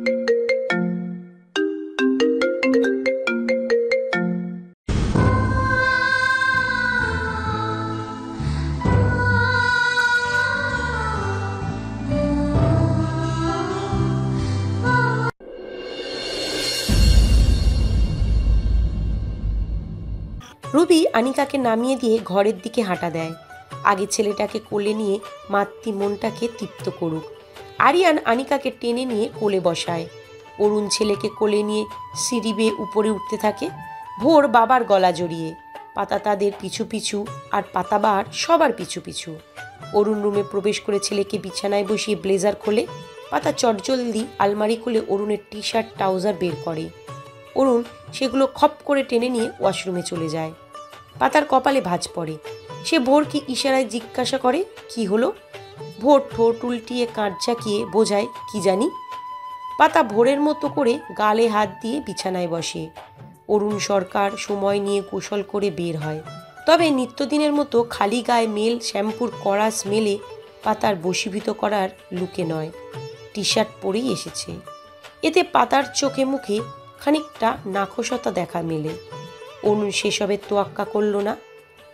Ruby আনিকাকে নামিয়ে দিয়ে ঘরের দিকে হাঁটা দেয়। আগে ছেলেটাকে কোলে নিয়ে মাতৃ মনটাকে তৃপ্ত করুক। আরিয়ান আনিকাকে টেনে নিয়ে কোলে বসায়। অরুণ ছেলেকে কোলে নিয়ে সিঁড়ি বেয়ে উপরে উঠতে থাকে। ভোর বাবার গলা জড়িয়ে, পাতা তাদের পিছু পিছু, আর পাতাবার সবার পিছু পিছু। অরুণ রুমে প্রবেশ করে ছেলেকে বিছানায় বসিয়ে ব্লেজার খোলে। পাতা চটজলদি আলমারি খুলে অরুণের টি শার্ট ট্রাউজার বের করে। অরুণ সেগুলো খপ করে টেনে নিয়ে ওয়াশরুমে চলে যায়। পাতার কপালে ভাঁজ পড়ে। সে ভোরকে ইশারায় জিজ্ঞাসা করে, কি হলো? ভোর ঠোঁট উল্টিয়ে কাঁধ ঝাঁকিয়ে বোঝায়, কি জানি। পাতা ভোরের মতো করে গালে হাত দিয়ে বিছানায় বসে। অরুণ সরকার সময় নিয়ে কৌশল করে বের হয়। তবে নিত্যদিনের মতো খালি গায়ে মেল শ্যাম্পুর কড়া স্মেলে পাতার বশীভূত করার লুকে নয়, টি শার্ট পরেই এসেছে। এতে পাতার চোখে মুখে খানিকটা নাখোশতা দেখা মেলে। অরুণ সেসবের তোয়াক্কা করল না।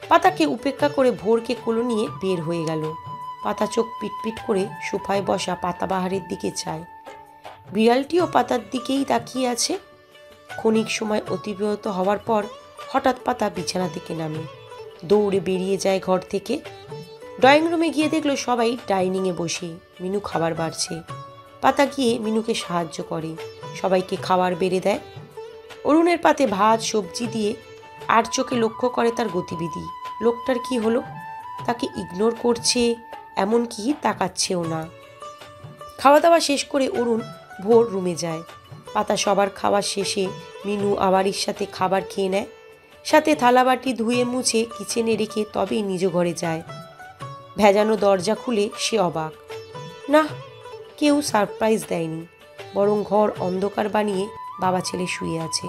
পাতাকে উপেক্ষা করে ভোরকে কোলে নিয়ে বের হয়ে গেল। পাতা চোখ পিটপিট করে সোফায় বসা পাতাবাহারের দিকে চায়। বিড়ালটিও পাতার দিকেই তাকিয়ে আছে। ক্ষণিক সময় অতিবাহিত হওয়ার পর হঠাৎ পাতা বিছানা থেকে নামে, দৌড়ে বেরিয়ে যায় ঘর থেকে। ড্রয়িং রুমে গিয়ে দেখলো সবাই ডাইনিংয়ে বসে, মিনু খাবার বাড়ছে। পাতা গিয়ে মিনুকে সাহায্য করে, সবাইকে খাবার বেড়ে দেয়। অরুণের পাতে ভাত সবজি দিয়ে আর চোখে লক্ষ্য করে তার গতিবিধি। লোকটার কি হলো? তাকে ইগনোর করছে, এমনকি তাকাচ্ছেও না। খাওয়া দাওয়া শেষ করে অরুণ ভোর রুমে যায়। পাতা সবার খাওয়া শেষে মিনু আবারির সাথে খাবার খেয়ে নেয়। সাথে থালাবাটি ধুয়ে মুছে কিচেনে রেখে তবেই নিজ ঘরে যায়। ভেজানো দরজা খুলে সে অবাক। না, কেউ সারপ্রাইজ দেয়নি, বরং ঘর অন্ধকার বানিয়ে বাবা ছেলে শুয়ে আছে।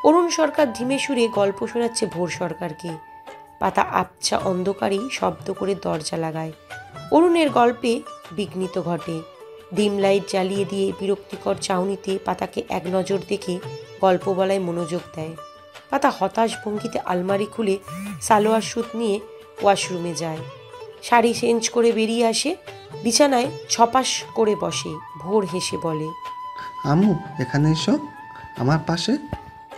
অরুণ সরকার ধীমে সুরে গল্প শোনাচ্ছে ভোর সরকারকে। পাতা আবছা অন্ধকারেই শব্দ করে দরজা লাগায়। অরুণের গল্পে বিঘ্নিত ঘটে। ডিম লাইট জ্বালিয়ে দিয়ে বিরক্তিকর চাউনিতে পাতাকে এক নজর দেখে গল্প বলায় মনোযোগ দেয়। পাতা হতাশ ভঙ্গিতে আলমারি খুলে সালোয়ার স্যুট নিয়ে ওয়াশরুমে যায়। শাড়ি চেঞ্জ করে বেরিয়ে আসে। বিছানায় ছপাস করে বসে। ভোর হেসে বলে, আম্মু এখানে এসো আমার পাশে।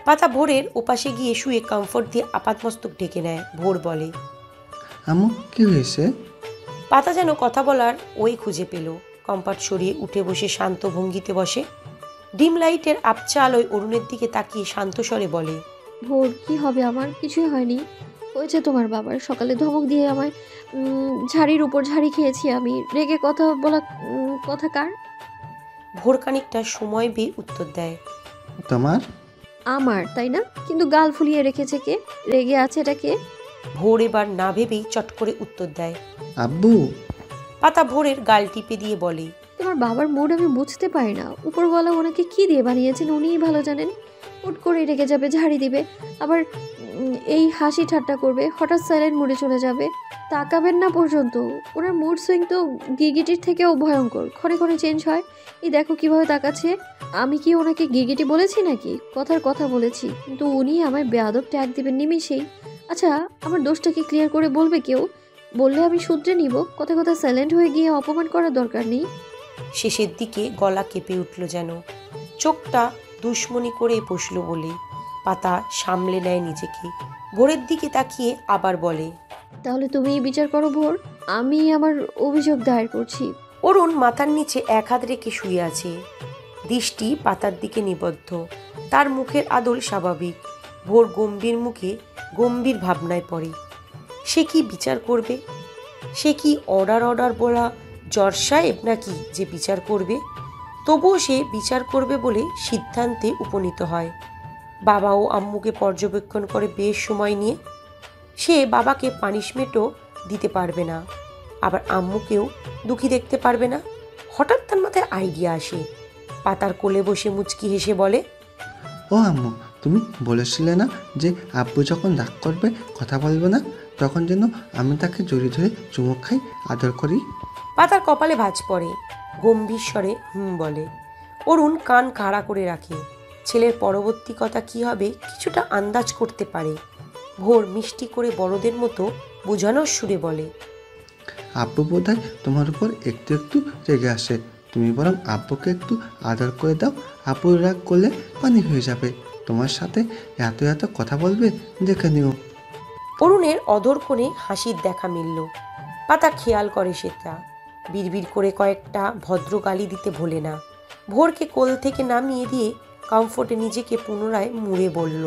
পাতা ভোরের ওপাশে গিয়ে শুয়ে কমফোর্ট দিয়ে আপাতমস্তক ঢেকে নেয়। ভোর বলে, আম্মু কি হয়েছে? পাতা যেন কথা বলার ওই খুঁজে পেল। কম্পার্ট সরিয়ে উঠে বসে শান্ত ভঙ্গিতে বসে। ডিম লাইটের আবছা আলোয় অরুণের দিকে তাকিয়ে শান্ত স্বরে বলে, ভোর কি হবে? আমার কিছুই হয়নি। হয়েছে তোমার বাবার। সকালে ধমক দিয়ে আমায় ঝাড়ির উপর ঝাড়ি খেয়েছি আমি। রেগে কথা বলা কথা কার? ভোর খানিকটা সময় পেয়ে উত্তর দেয়, তোমার? আমার, তাই না? কিন্তু গাল ফুলিয়ে রেখেছে কে? রেগে আছে এটা কে? ভোর এবার না ভেবেই চট করে উত্তর দেয়। আব্বু। পাতা ভোরের গাল টিপে দিয়ে বলে, তোমার বাবার মুড আমি বুঝতে পারি না। উপরওয়ালা ওনাকে কি দিয়ে বানিয়েছেন উনিই ভালো জানেন। হুট করে রেগে যাবে, ঝাড়ি দিবে, আবার এই হাসি ঠাট্টা করবে, হঠাৎ সাইলেন্ট মুডে চলে যাবে, তাকাবেন না পর্যন্ত। ওনার মুড সুইং তো গিরগিটির থেকেও ভয়ঙ্কর, ক্ষণে ক্ষণে চেঞ্জ হয়। এই দেখো কিভাবে তাকাচ্ছে। আমি কি ওনাকে গিরগিটি বলেছি নাকি? কথার কথা বলেছি, কিন্তু উনি আমায় বেয়াদব ট্যাগ দিবেন নিমিষেই। আচ্ছা, আমার দোষটা কি ক্লিয়ার করে বলবে কেউ? বললে আমি শুধরে নিব। কথা কথা সাইলেন্ট হয়ে গিয়ে অপমান করার দরকার নেই। শেষের দিকে গলা কেঁপে উঠল যেন। চোখটা দুশ্মনী করে বসল বলে পাতা সামলে নেয় নিজেকে। ভোরের দিকে তাকিয়ে আবার বলে, তাহলে তুমিই বিচার করো ভোর। আমি আমার অভিযোগ দায়ের করছি। অরুণ মাথার নিচে এক হাত রেখে শুয়ে আছে, দৃষ্টি পাতার দিকে নিবদ্ধ। তার মুখের আদল স্বাভাবিক। ভোর গম্ভীর মুখে গম্ভীর ভাবনায় পড়ে। সে কি বিচার করবে? সে কি অর্ডার বলা জজ সাহেব নাকি যে বিচার করবে? তবুও সে বিচার করবে বলে সিদ্ধান্তে উপনীত হয়। বাবা ও আম্মুকে পর্যবেক্ষণ করে বেশ সময় নিয়ে। সে বাবাকে পানিশমেন্টও দিতে পারবে না, আবার আম্মুকেও দুঃখী দেখতে পারবে না। হঠাৎ তার মাথায় আইডিয়া আসে। পাতার কোলে বসে মুচকি হেসে বলে, ও আম্মু, তুমি বলেছিলে না যে আব্বু যখন রাগ করবে কথা বলবে না, তখন যেন আমি তাকে জড়িয়ে ধরে চুমুক খাই, আদর করি। পাতার কপালে ভাঁজ পড়ে। গম্ভীর স্বরে বলে। অরুণ কান খাড়া করে রাখে। ছেলের পরবর্তী কথা কি হবে কিছুটা আন্দাজ করতে পারে। ভোর মিষ্টি করে বড়দের মতো বোঝানোর সুরে বলে, আব্বু বোধহয় তোমার উপর একটু একটু রেগে আসে। তুমি বরং আব্বুকে একটু আদর করে দাও। আব্বুর রাগ করলে পানি হয়ে যাবে। তোমার সাথে এত এত কথা বলবে, দেখে নিও। অরুণের অধর কোণে হাসির দেখা মিলল। পাতা খেয়াল করে সেটা। বিড়বিড় করে কয়েকটা ভদ্র গালি দিতে ভোলে না। ভোরকে কোল থেকে নামিয়ে দিয়ে কমফোর্টে নিজেকে পুনরায় মুড়ে বলল,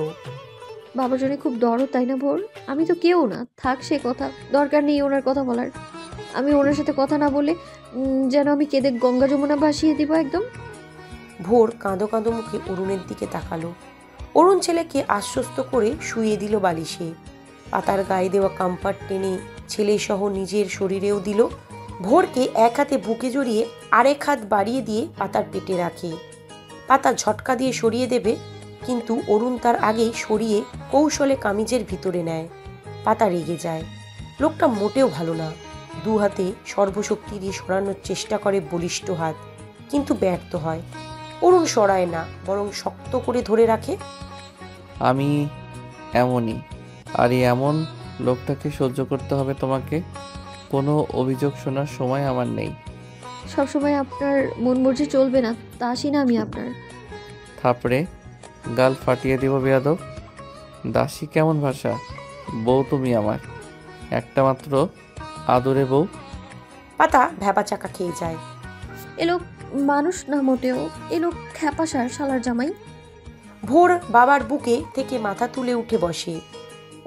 বাবার জন্য খুব দরদ, তাই না ভোর? আমি তো কেউ না, থাক সে কথা, দরকার নেই ওনার কথা বলার। আমি ওনার সাথে কথা না বলে যেন আমি কেঁদে গঙ্গা যমুনা ভাসিয়ে দিব একদম। ভোর কাঁদো কাঁদো মুখে অরুণের দিকে তাকালো। অরুণ ছেলেকে আশ্বস্ত করে শুইয়ে দিল বালিশে। পাতার গায়ে দেওয়া কমফর্ট টেনে ছেলে সহ নিজের শরীরেও দিল। ভোরকে এক হাতে বুকে জড়িয়ে আরেক হাত বাড়িয়ে দিয়ে পাতার পেটে রাখে। পাতা ঝটকা দিয়ে সরিয়ে দেবে, কিন্তু অরুণ তার আগেই সরিয়ে কৌশলে কামিজের ভিতরে নেয়। পাতা রেগে যায়। লোকটা মোটেও ভালো না। দু হাতে সর্বশক্তি দিয়ে সরানোর চেষ্টা করে বলিষ্ঠ হাত, কিন্তু ব্যর্থ হয়। অরুণ সরায় না, বরং শক্ত করে ধরে রাখে। আমি এমনই, আর এই এমন লোকটাকে সহ্য করতে হবে তোমাকে। কোনো অভিযোগ শোনার সময় আমার নেই। সবসময় আপনার মন মর্জি চলবে না, তা আসি না আমি আপনার। থাপড়ে গাল ফাটিয়ে দিব বেয়াদব। দাসী কেমন ভাষা? বউ তুমি আমার, একটা মাত্র আদরে বউ। পাতা ভ্যাবা চাকা খেয়ে যায়। এ লোক মানুষ না মোটেও, এ লোক খ্যাপাসার শালার জামাই। ভোর বাবার বুকে থেকে মাথা তুলে উঠে বসে।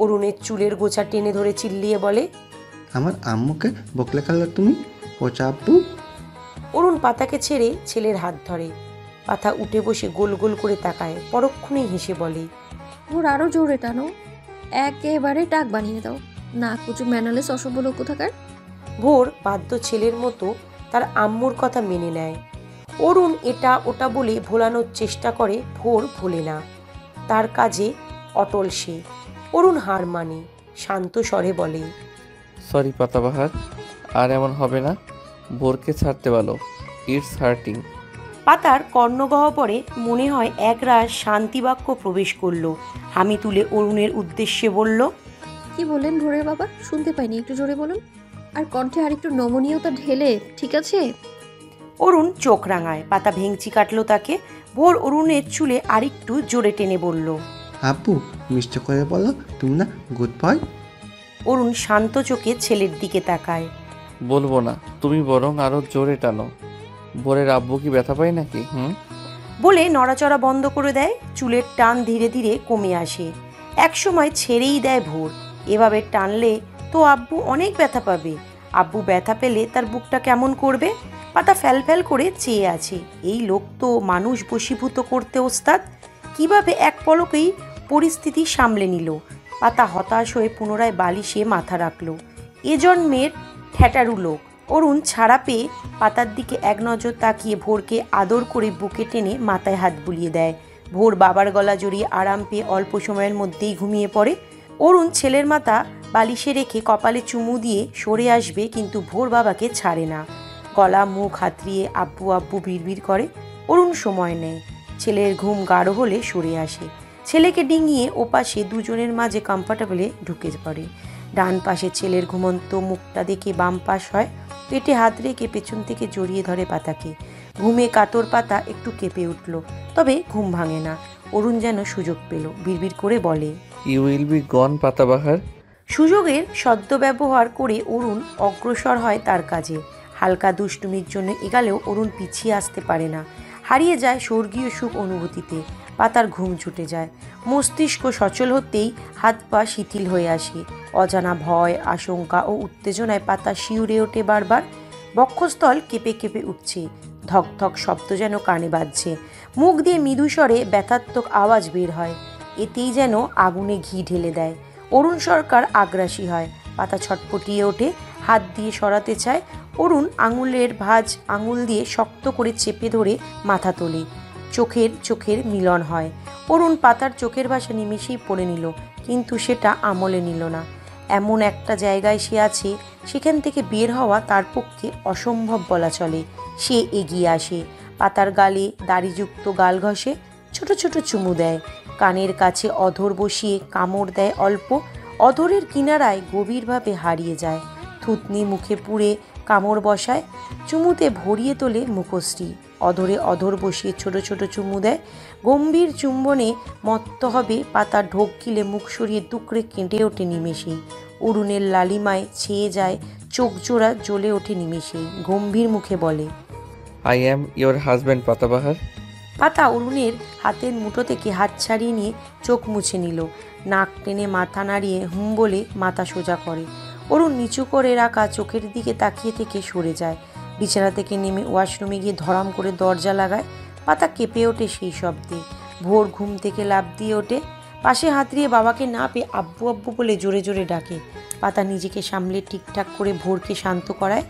অরুণের চুলের গোছা টেনে ধরে চিল্লিয়ে বলে, আমার আম্মুকে বকলে খাল্লা তুমি, পচা আব্বু। অরুণ পাতাকে ছেড়ে ছেলের হাত ধরে। পাতা উঠে বসে গোল গোল করে তাকায়, পরক্ষণেই হেসে বলে, ওর আরো জোরে টানো, একেবারে টাক বানিয়ে দাও, না কুচু ম্যানালেস অসভ্য লোক কোথাকার। ভোর বাধ্য ছেলের মতো তার আম্মুর কথা মেনে নেয়। অরুণ এটা ওটা বলে ভোলানোর চেষ্টা করে, ভোর ভোলে না। তার কাজে অটল সে। অরুণ হার মানে, শান্ত স্বরে বলে, সরি পাতাবাহার, আর এমন হবে না। ভোরকে ছাড়তে বলো, ইটস হার্টিং। পাতার কর্ণগহ্বরে মনে হয় একরাশ শান্তিবাক্য প্রবেশ করলো। হামি তুলে অরুণের উদ্দেশ্যে বলল, কি বললেন ভোরের বাবা? শুনতে পাইনি, একটু জোরে বলুন, আর কণ্ঠে আর একটু নমনীয়তা ঢেলে, ঠিক আছে? অরুণ চোখ রাঙায়। পাতা ভেঙচি কাটলো তাকে। ভোর অরুণের চুলে আরেকটু জোরে টেনে বলল, আব্বু মিষ্টি করে বলো তুমি না গুড বয়। অরুণ শান্ত চোখে ছেলের দিকে তাকায়। বলবো না, তুমি বরং আরো জোরে টানো। ভোরের আব্বু কি ব্যথা পায় নাকি? বলে নড়াচড়া বন্ধ করে দেয়। চুলের টান ধীরে ধীরে কমে আসে। একসময় ছেড়েই দেয় ভোর। এভাবে টানলে তো আব্বু অনেক ব্যথা পাবে। আব্বু ব্যথা পেলে তার বুকটা কেমন করবে? পাতা ফ্যাল করে চেয়ে আছে। এই লোক তো মানুষ বশীভূত করতে ওস্তাদ। কিভাবে এক পলকেই পরিস্থিতি সামলে নিল। পাতা হতাশ হয়ে পুনরায় বালিশে মাথা রাখল। এ জন্মের ঠ্যাটারু লোক। অরুণ ছাড়া পেয়ে পাতার দিকে এক নজর তাকিয়ে ভোরকে আদর করে বুকে টেনে মাথায় হাত বুলিয়ে দেয়। ভোর বাবার গলা জড়িয়ে আরাম পেয়ে অল্প সময়ের মধ্যেই ঘুমিয়ে পড়ে। অরুণ ছেলের মাথা বালিশে রেখে কপালে চুমু দিয়ে সরে আসবে, কিন্তু ভোর বাবাকে ছাড়ে না। গলা মুখ হাতড়িয়ে আব্বু আব্বু বিড়বিড় করে। অরুণ সময় নেয়। ছেলের ঘুম গাঢ় হলে সরে আসে। ছেলেকে ডিঙিয়ে ওপাশে দুজনের মাঝে কমফর্টেবলে ঢুকে পড়ে। ডান পাশে ছেলের ঘুমন্ত মুখটা দেখে বাম পাশ হয়। পেটে হাত রেখে পেছন থেকে জড়িয়ে ধরে পাতাকে। ঘুমে কাতর পাতা একটু কেঁপে উঠল, তবে ঘুম ভাঙে না। অরুণ যেন সুযোগ পেল, বিড়বিড় করে বলে, ইউ উইল বি গন পাতাবাহার। সুযোগের সদ্ব্যবহার করে অরুণ অগ্রসর হয় তার কাজে। হালকা দুষ্টুমির জন্য এগালেও অরুণ পিছিয়ে আসতে পারে না। হারিয়ে যায় স্বর্গীয় সুখ অনুভূতিতে। পাতার ঘুম ছুটে যায়। মস্তিষ্ক সচল হতেই হাত পা শিথিল হয়ে আসে। অজানা ভয়, আশঙ্কা ও উত্তেজনায় পাতা শিউরে ওঠে বারবার। বক্ষস্থল কেঁপে কেঁপে উঠছে। ধক ধক শব্দ যেন কানে বাজছে। মুখ দিয়ে মৃদু স্বরে ব্যথাত্মক আওয়াজ বের হয়। এতেই যেন আগুনে ঘি ঢেলে দেয়। অরুণ সরকার আগ্রাসী হয়। পাতা ছটপটিয়ে ওঠে, হাত দিয়ে সরাতে চায়। অরুণ আঙুলের ভাঁজ আঙুল দিয়ে শক্ত করে চেপে ধরে মাথা তোলে। চোখের মিলন হয়। অরুণ পাতার চোখের ভাষা নিমেষেই পড়ে নিল, কিন্তু সেটা আমলে নিল না। এমন একটা জায়গায় সে আছে, সেখান থেকে বের হওয়া তার পক্ষে অসম্ভব বলা চলে। সে এগিয়ে আসে। পাতার গালে দাড়িযুক্ত গাল ঘষে, ছোট ছোট চুমু দেয়। কানের কাছে অধর বসিয়ে কামড় দেয় অল্প, অধরের কিনারায় গভীরভাবে হারিয়ে যায়। থুতনি মুখে পুড়ে কামড় বসায়, চুমুতে ভরিয়ে তোলে মুখশ্রী। অধরে অধর বসিয়ে ছোট ছোট চুমু দেয়। গম্ভীর চুম্বনে মত্ত হবে, পাতার ঢোক গিলে মুখ সরিয়ে দুকড়ে কেঁদে ওঠে নিমেষেই। অরুণের লালিমায় ছেয়ে যায়, চোখ জোড়া জ্বলে ওঠে নিমেষেই। গম্ভীর মুখে বলে, আই অ্যাম ইয়োর হাজব্যান্ড পাতাবাহার। পাতা অরুণের হাতের মুঠো থেকে হাত ছাড়িয়ে নিয়ে চোখ মুছে নিল। নাক টেনে মাথা নাড়িয়ে হুম বলে মাথা সোজা করে। অরুণ নিচু করে রাখা চোখের দিকে তাকিয়ে থেকে সরে যায়। বিছানা থেকে নেমে ওয়াশরুমে গিয়ে ধরাম করে দরজা লাগায়। পাতা কেঁপে ওঠে সেই শব্দে। ভোর ঘুম থেকে লাফ দিয়ে ওঠে, পাশে হাতড়িয়ে বাবাকে না পেয়ে আব্বু আব্বু বলে জোরে জোরে ডাকে। পাতা নিজেকে সামলে ঠিকঠাক করে ভোরকে শান্ত করায়।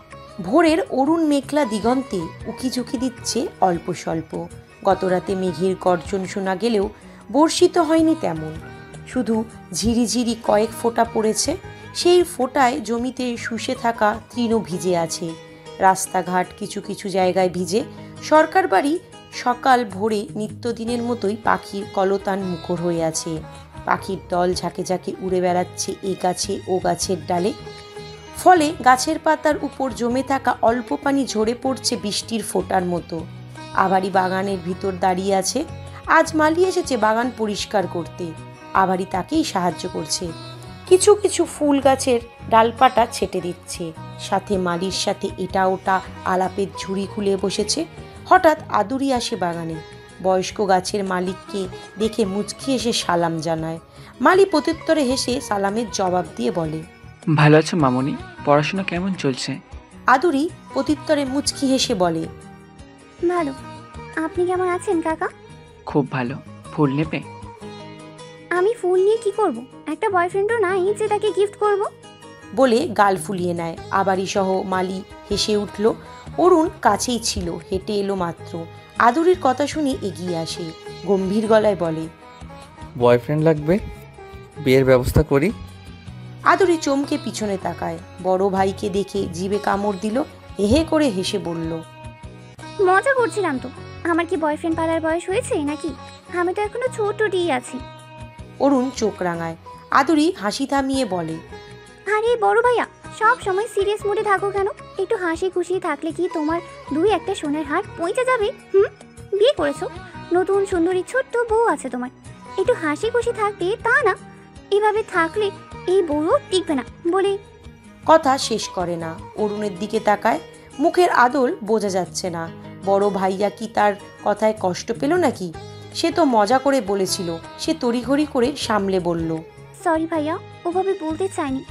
ভোরের অরুণ মেঘলা দিগন্তে উকিঝুঁকি দিচ্ছে অল্প স্বল্প। গতরাতে মেঘের গর্জন শোনা গেলেও বর্ষিত হয়নি তেমন, শুধু ঝিরিঝিরি কয়েক ফোঁটা পড়েছে। সেই ফোঁটায় জমিতে শুষে থাকা তৃণ ভিজে আছে। রাস্তাঘাট কিছু কিছু জায়গায় ভিজে। সরকার বাড়ি সকাল ভোরে নিত্যদিনের মতোই পাখির কলতান মুখর হয়ে আছে। পাখির দল ঝাঁকে ঝাঁকে উড়ে বেড়াচ্ছে এ গাছে ও গাছের ডালে। ফলে গাছের পাতার উপর জমে থাকা অল্প পানি ঝরে পড়ছে বৃষ্টির ফোঁটার মতো। আবারই বাগানের ভিতর দাঁড়িয়ে আছে। আজ মালি এসেছে বাগান পরিষ্কার করতে। আবারই তাকেই সাহায্য করছে। কিছু কিছু ফুল গাছের ডালপাটা ছেটে দিচ্ছে। সাথে মালির সাথে এটা ওটা আলাপের ঝুড়ি খুলে বসেছে। হঠাৎ আদুরি আসে বাগানে। বয়স্ক গাছের মালিককে দেখে মুচকি এসে সালাম জানায়। মালি প্রত্যুত্তরে হেসে সালামের জবাব দিয়ে বলে, ভালো আছো মামনি? পড়াশোনা কেমন চলছে? আদুরি প্রত্যুত্তরে মুচকি হেসে বলে, ভালো। আপনি কেমন আছেন কাকা? খুব ভালো। ফুল নেবে? আমি ফুল নিয়ে কি করব? একটা বয়ফ্রেন্ডও নাই যে তাকে গিফট করব। বলে গাল ফুলিয়ে নেয়। আবারই সহ মালি হেসে উঠল। অরুণ কাছেই ছিল, হেঁটে এলো মাত্র। আদুরির কথা শুনে এগিয়ে আসে, গম্ভীর গলায় বলে, বয়ফ্রেন্ড লাগবে? বিয়ের ব্যবস্থা করি। আদুরি চমকে পিছনে তাকায়। বড় ভাইকে দেখে জিভে কামড় দিল। হেহে করে হেসে বলল, মজা করছিলাম তো। আমার কি বয়ফ্রেন্ড পালার বয়স হয়েছে নাকি? আমি তো এখনো ছোটটি আছি। অরুণ চোখ রাঙায়। আদুরি হাসি থামিয়ে বলে, আরে বড় ভাইয়া, সব সময় সিরিয়াস মুডে থাকো কেন? একটু হাসি খুশি থাকলে কি তোমার দুই একটা সোনার হার পৌঁছে যাবে? বিয়ে করেছো, নতুন সুন্দরী ছোট্ট বউ আছে তোমার। একটু হাসি খুশি থাকবে তা না। এভাবে থাকলে এই বউও টিকবে না বলে কথা শেষ করে না। অরুণের দিকে তাকায়। মুখের আদল বোঝা যাচ্ছে না। বড় ভাইয়া কি তার কথায় কষ্ট পেল নাকি? সে তো মজা করে বলেছিল। সে তড়িঘড়ি করে সামলে বলল, সরি ভাইয়া, ওভাবে বলতে চাইনি।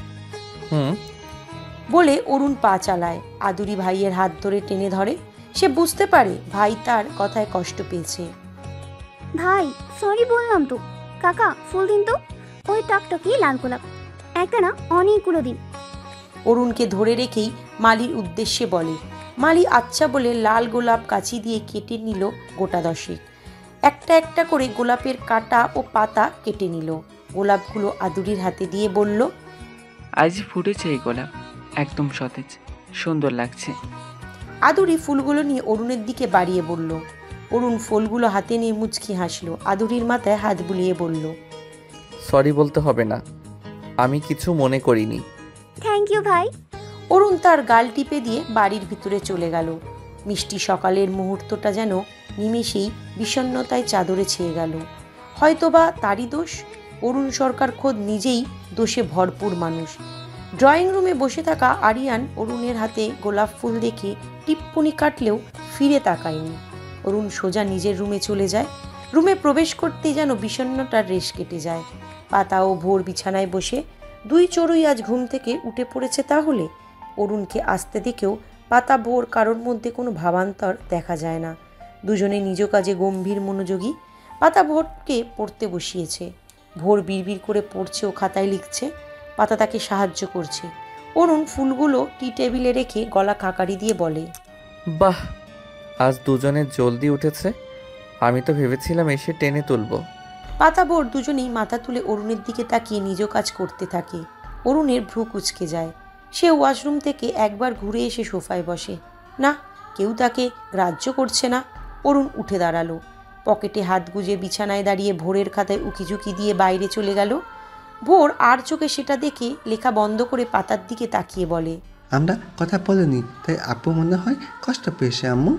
বলে অরুণ পা চালায়। আদুরি ভাইয়ের হাত ধরে টেনে ধরে। সে বুঝতে পারে ভাই তার কথায় কষ্ট পেয়েছে। ভাই সরি বললাম তো। কাকা ফুল দিন তো, ওই টকটকি লাল গোলাপ। একটা না, অনেকগুলো দিন। অরুণকে ধরে রেখেই মালির উদ্দেশ্যে বলে। মালি আচ্ছা বলে লাল গোলাপ কাঁচি দিয়ে কেটে নিল গোটা দশেক। একটা একটা করে গোলাপের কাঁটা ও পাতা কেটে নিল। গোলাপগুলো আদুরির হাতে দিয়ে বলল, আজ ফুটেছে এই গোলাপ, একদম সতেজ, সুন্দর লাগছে। আদুরি ফুলগুলো নিয়ে অরুণের দিকে বাড়িয়ে বলল। অরুণ ফুলগুলো হাতে নিয়ে মুচকি হাসলো। আদুরির মাথায় হাত বুলিয়ে বলল, সরি বলতে হবে না, আমি কিছু মনে করিনি। থ্যাংক ইউ ভাই। অরুণ তার গাল টিপে দিয়ে বাড়ির ভিতরে চলে গেল। মিষ্টি সকালের মুহূর্তটা যেন নিমেষেই বিষণ্ণতায় চাদরে ছেয়ে গেল। হয়তোবা তারই দোষ। অরুণ সরকার খোদ নিজেই দোষে ভরপুর মানুষ। ড্রয়িং রুমে বসে থাকা আরিয়ান অরুণের হাতে গোলাপ ফুল দেখে টিপ্পনি কাটলেও ফিরে তাকায়নি। অরুণ সোজা নিজের রুমে চলে যায়। রুমে প্রবেশ করতেই যেন বিষণ্ণতার রেশ কেটে যায়। পাতা ও ভোর বিছানায় বসে। দুই চড়ুই আজ ঘুম থেকে উঠে পড়েছে তাহলে। অরুণকে আসতে দেখেও পাতা ভোর কারোর মধ্যে কোনো ভাবান্তর দেখা যায় না। দুজনে নিজ কাজে গম্ভীর মনোযোগী। পাতা ভোরকে পড়তে বসিয়েছে। ভোর বিড়বিড় করে পড়ছে ও খাতায় লিখছে। পাতা তাকে সাহায্য করছে। অরুণ ফুলগুলো টি টেবিলে রেখে গলা খাকারি দিয়ে বলে, বাহ, আজ দুজনে জলদি উঠেছে। আমি তো ভেবেছিলাম এসে টেনে তুলব। পাতা ভোর দুজনেই মাথা তুলে অরুণের দিকে তাকিয়ে নিজ কাজ করতে থাকে। অরুণের ভ্রু কুঁচকে যায়। সে ওয়াশরুম থেকে একবার ঘুরে এসে সোফায় বসে। না, কেউ তাকে গ্রাহ্য করছে না। অরুণ উঠে দাঁড়ালো। পকেটে হাত গুজে বিছানায় দাঁড়িয়ে ভোরের খাতায় উকিঝুঁকি দিয়ে বাইরে চলে গেল। ভোর আর চোখে সেটা দেখে লেখা বন্ধ করে পাতার দিকে তাকিয়ে বলে, আমরা কথা বলিনি, তাই আপু মনে হয় কষ্ট পেয়েছে আম্মু।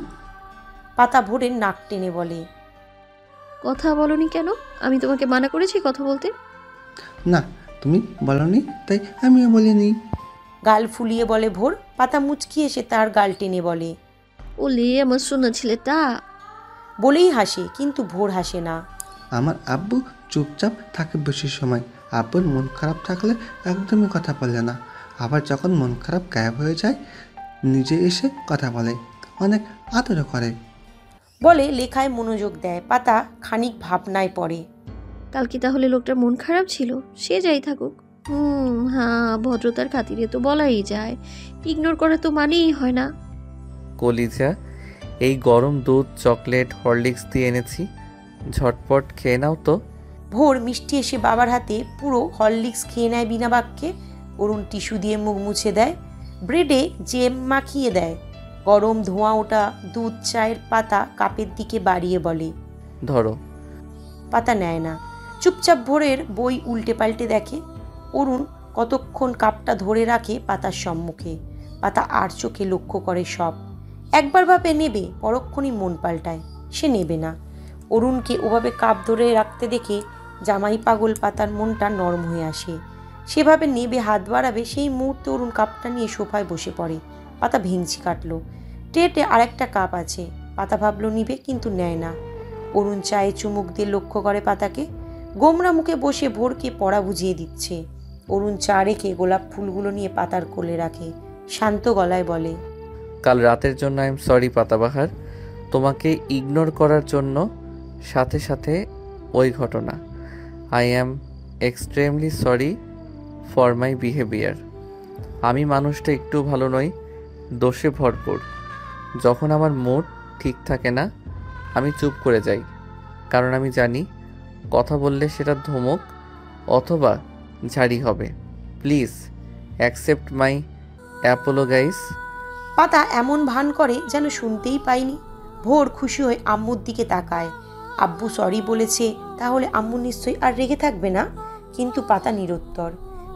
পাতা ভোরের নাক টেনে বলে, কথা বলনি কেন? আমি তোমাকে মানা করেছি কথা বলতে? না, তুমি বলনি তাই আমিও বলিনি। গাল ফুলিয়ে বলে ভোর। পাতা মুচকি এসে তার গাল টেনে বলে, ওলে আমার সোনা ছেলেটা। বলেই হাসে, কিন্তু ভোর হাসে না। আমার আব্বু চুপচাপ থাকে বেশি সময়। আব্বুর মন খারাপ থাকলে একদমই কথা বলে না, আবার যখন মন খারাপ গায়েব হয়ে যায় নিজে এসে কথা বলে, অনেক আদরও করে। বলে লেখায় মনোযোগ দেয়। পাতা খানিক ভাবনায় পড়ে। কাল কি তাহলে লোকটার মন খারাপ ছিল? সে যাই থাকুক। হ্যাঁ, ভদ্রতার খাতিরে তো বলাই যায়, ইগনোর করা তো মানেই হয় না। কলিজা, এই গরম দুধ, চকলেট, হরলিক্স দিয়ে এনেছি, ঝটপট খেয়ে নাও তো। ভোর মিষ্টি এসে বাবার হাতে পুরো হরলিক্স খেয়ে নেয় বিনা বাক্যে। অরুণ টিস্যু দিয়ে মুখ মুছে দেয়, ব্রেডে জেম মাখিয়ে দেয়। গরম ধোঁয়া ওঠা দুধ চায়ের পাতা কাপের দিকে বাড়িয়ে বলে, ধরো। পাতা নেয় না, চুপচাপ ভোরের বই উল্টে পাল্টে দেখে। অরুণ কতক্ষণ কাপটা ধরে রাখে পাতার সম্মুখে। পাতা আর চোখে লক্ষ্য করে সব। একবার ভাবে নেবে, পরক্ষণই মন পাল্টায়, সে নেবে না। অরুণকে ওভাবে কাপ ধরে রাখতে দেখে জামাই পাগল পাতার মনটা নরম হয়ে আসে। সেভাবে নেবে, হাত বাড়াবে, সেই মুহূর্তে অরুণ কাপটা নিয়ে সোফায় বসে পড়ে। পাতা ভেঙচি কাটলো। ট্রেতে আরেকটা কাপ আছে। পাতা ভাবলো নিবে, কিন্তু নেয় না। অরুণ চায়ে চুমুক দিয়ে লক্ষ্য করে পাতাকে। গোমরা মুখে বসে ভোরকে পড়া বুঝিয়ে দিচ্ছে। অরুণ চা রেখে গোলাপ ফুলগুলো নিয়ে পাতার কোলে রাখে, শান্ত গলায় বলে, কাল রাতের জন্য আই এম সরি পাতাবাহার, তোমাকে ইগনোর করার জন্য। সাথে সাথে ওই ঘটনা, I am extremely sorry for my behaviour. আমি মানুষটা একটু ভালো নই, দোষে ভরপুর। যখন আমার মুড ঠিক থাকে না আমি চুপ করে যাই, কারণ আমি জানি কথা বললে সেটা ধমক অথবা ঝাড়ি হবে। Please accept my apologise. পাতা এমন ভান করে যেন শুনতেই পায়নি। ভোর খুশি হয়ে আম্মুর দিকে তাকায়। আব্বু সরি বলেছে, তাহলে আম্মু নিশ্চয়ই আর রেগে থাকবে না। কিন্তু পাতা নিরুত্তর।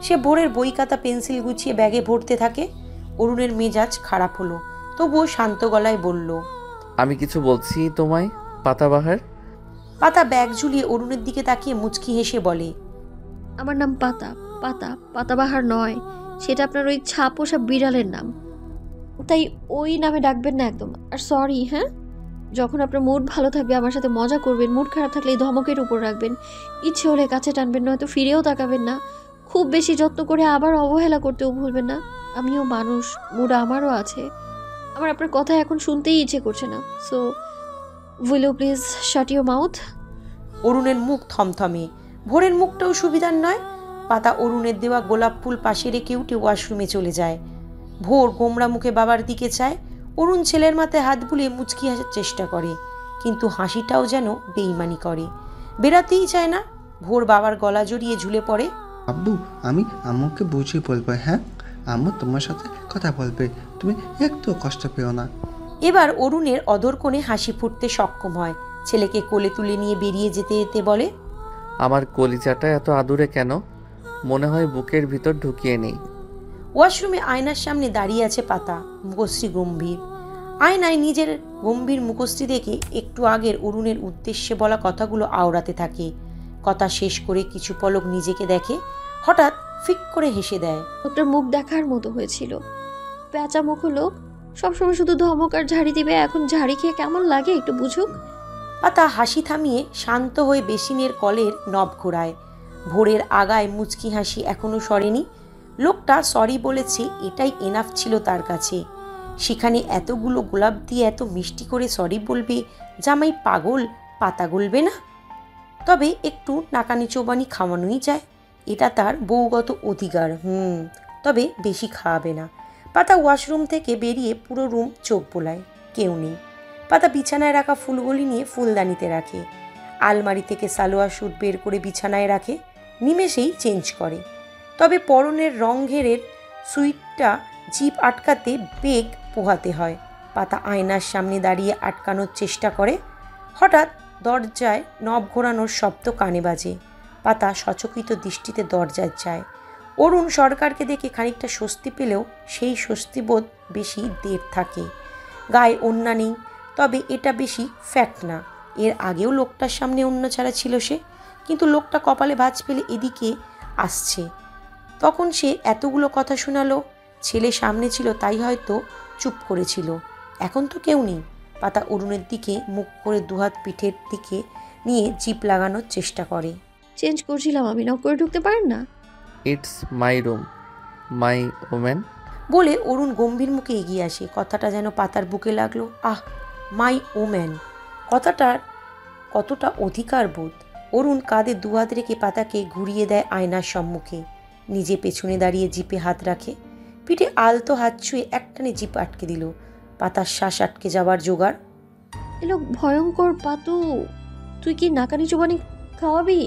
সে ভোরের বই খাতা পেন্সিল গুছিয়ে ব্যাগে ভরতে থাকে। অরুণের মেজাজ খারাপ হলো, তবুও শান্ত গলায় বলল, আমি কিছু বলছি তোমায় পাতাবাহার। পাতা ব্যাগ ঝুলিয়ে অরুণের দিকে তাকিয়ে মুচকি হেসে বলে, আমার নাম পাতা, পাতাবাহার নয়। সেটা আপনার ওই ছাপোষা বিড়ালের নাম, তাই ওই নামে ডাকবেন না একদম। আর সরি, হ্যাঁ, যখন আপনার মুড ভালো থাকবে আমার সাথে মজা করবেন, মুড খারাপ থাকলে এই ধমকের উপর রাখবেন, ইচ্ছে হলে কাছে টানবেন, নয়তো ফিরেও তাকাবেন না। খুব বেশি যত্ন করে আবার অবহেলা করতেও ভুলবেন না। আমিও মানুষ, মুড আমারও আছে। আমার আপনার কথা এখন শুনতেই ইচ্ছে করছে না। So will you please shut your mouth? অরুণের মুখ থমথমে। ভোরের মুখটাও সুবিধার নয়। পাতা অরুণের দেওয়া গোলাপ ফুল পাশে রেখে উঠে ওয়াশরুমে চলে যায়। ভোর গোমরা মুখে বাবার দিকে চায়। অরুণ ছেলের মাথায় হাত বুলিয়ে মুচকি হাসার চেষ্টা করে, কিন্তু হাসিটাও যেন বেইমানি করে। বেরাতেই চায় না। ভোর বাবার গলা জড়িয়ে ঝুলে পড়ে। আব্বু, আমি আম্মুকে বুঝিয়ে বলবো। হ্যাঁ, আম্মু তোমার সাথে কথা বলবে, তুমি একটু কষ্ট পেও না। এবার অরুণের অধর কোণে হাসি ফুটতে সক্ষম হয়। ছেলেকে কোলে তুলে নিয়ে বেরিয়ে যেতে যেতে বলে, আমার কলিজাটা এত আদুরে কেন? মনে হয় বুকের ভিতর ঢুকিয়ে নেই। ওয়াশরুমে আয়নার সামনে দাঁড়িয়ে আছে পাতা, মুখশ্রী গম্ভীর। আয়নায় নিজের গম্ভীর মুখশ্রী দেখে একটু আগের অরুণের উদ্দেশ্যে বলা কথাগুলো আওড়াতে থাকে। কথা শেষ করে কিছু পলক নিজেকে দেখে, হঠাৎ ফিক করে হেসে দেয়। লোকটার মুখ দেখার মতো হয়েছিল। প্যাঁচা মুখ লোক, সবসময় শুধু ধমক আর ঝাড়ি দিবে। এখন ঝাড়ি খেয়ে কেমন লাগে একটু বুঝুক। পাতা হাসি থামিয়ে শান্ত হয়ে বেসিনের কলের নব ঘোরায়। ভোরের আগায় মুচকি হাসি এখনো সরেনি। লোকটা সরি বলেছে, এটাই এনাফ ছিল তার কাছে। সেখানে এতগুলো গোলাপ দিয়ে এত মিষ্টি করে সরি বলবে, জামাই পাগল, পাতা গলবে না? তবে একটু নাকানি চোবানি খাওয়ানোই যায়, এটা তার বউগত অধিকার। তবে বেশি খাওয়াবে না। পাতা ওয়াশরুম থেকে বেরিয়ে পুরো রুম চোখ বোলায়, কেউ নেই। পাতা বিছানায় রাখা ফুলগুলি নিয়ে ফুলদানিতে রাখে। আলমারি থেকে সালোয়ার স্যুট বের করে বিছানায় রাখে, নিমেষেই চেঞ্জ করে। তবে পরনের রং ঘেরের সুইটটা জিপ আটকাতে বেগ পোহাতে হয়। পাতা আয়নার সামনে দাঁড়িয়ে আটকানোর চেষ্টা করে। হঠাৎ দরজায় নব ঘোরানোর শব্দ কানে বাজে। পাতা সচকিত দৃষ্টিতে দরজায় যায়। অরুণ সরকারকে দেখে খানিকটা স্বস্তি পেলেও সেই স্বস্তিবোধ বেশি দের থাকে। গায়ে ওড়না নেই, তবে এটা বেশি ফ্যাক্ট না। এর আগেও লোকটার সামনে ওড়না ছাড়া ছিল সে, কিন্তু লোকটা কপালে ভাঁজ ফেলে এদিকে আসছে। তখন সে এতগুলো কথা শোনালো। ছেলে সামনে ছিল তাই হয়তো চুপ করেছিল। এখন তো কেউ নেই। পাতা অরুণের দিকে মুখ করে দুহাত পিঠের দিকে নিয়ে জিপ লাগানোর চেষ্টা করে। চেঞ্জ করছিলাম আমি, নক করে ঢুকতে পারেন না? It's my room, my woman. বলে অরুণ গম্ভীর মুখে এগিয়ে আসে। কথাটা যেন পাতার বুকে লাগলো। আহ, মাই ওম্যান, কথাটার কতটা অধিকার বোধ। অরুণ কাঁধে দুহাত রেখে পাতাকে ঘুরিয়ে দেয় আয়নার সম্মুখে। নিজে পেছনে দাঁড়িয়ে জিপে হাত রাখে। পিঠে আলতো হাত ছুঁয়ে একটানে জিপ আটকে দিল। পাতার শ্বাস আটকে যাবার জোগাড়। এলো ভয়ঙ্কর পাতু, তুই কি নাকানি চুবানি খাওয়াবি?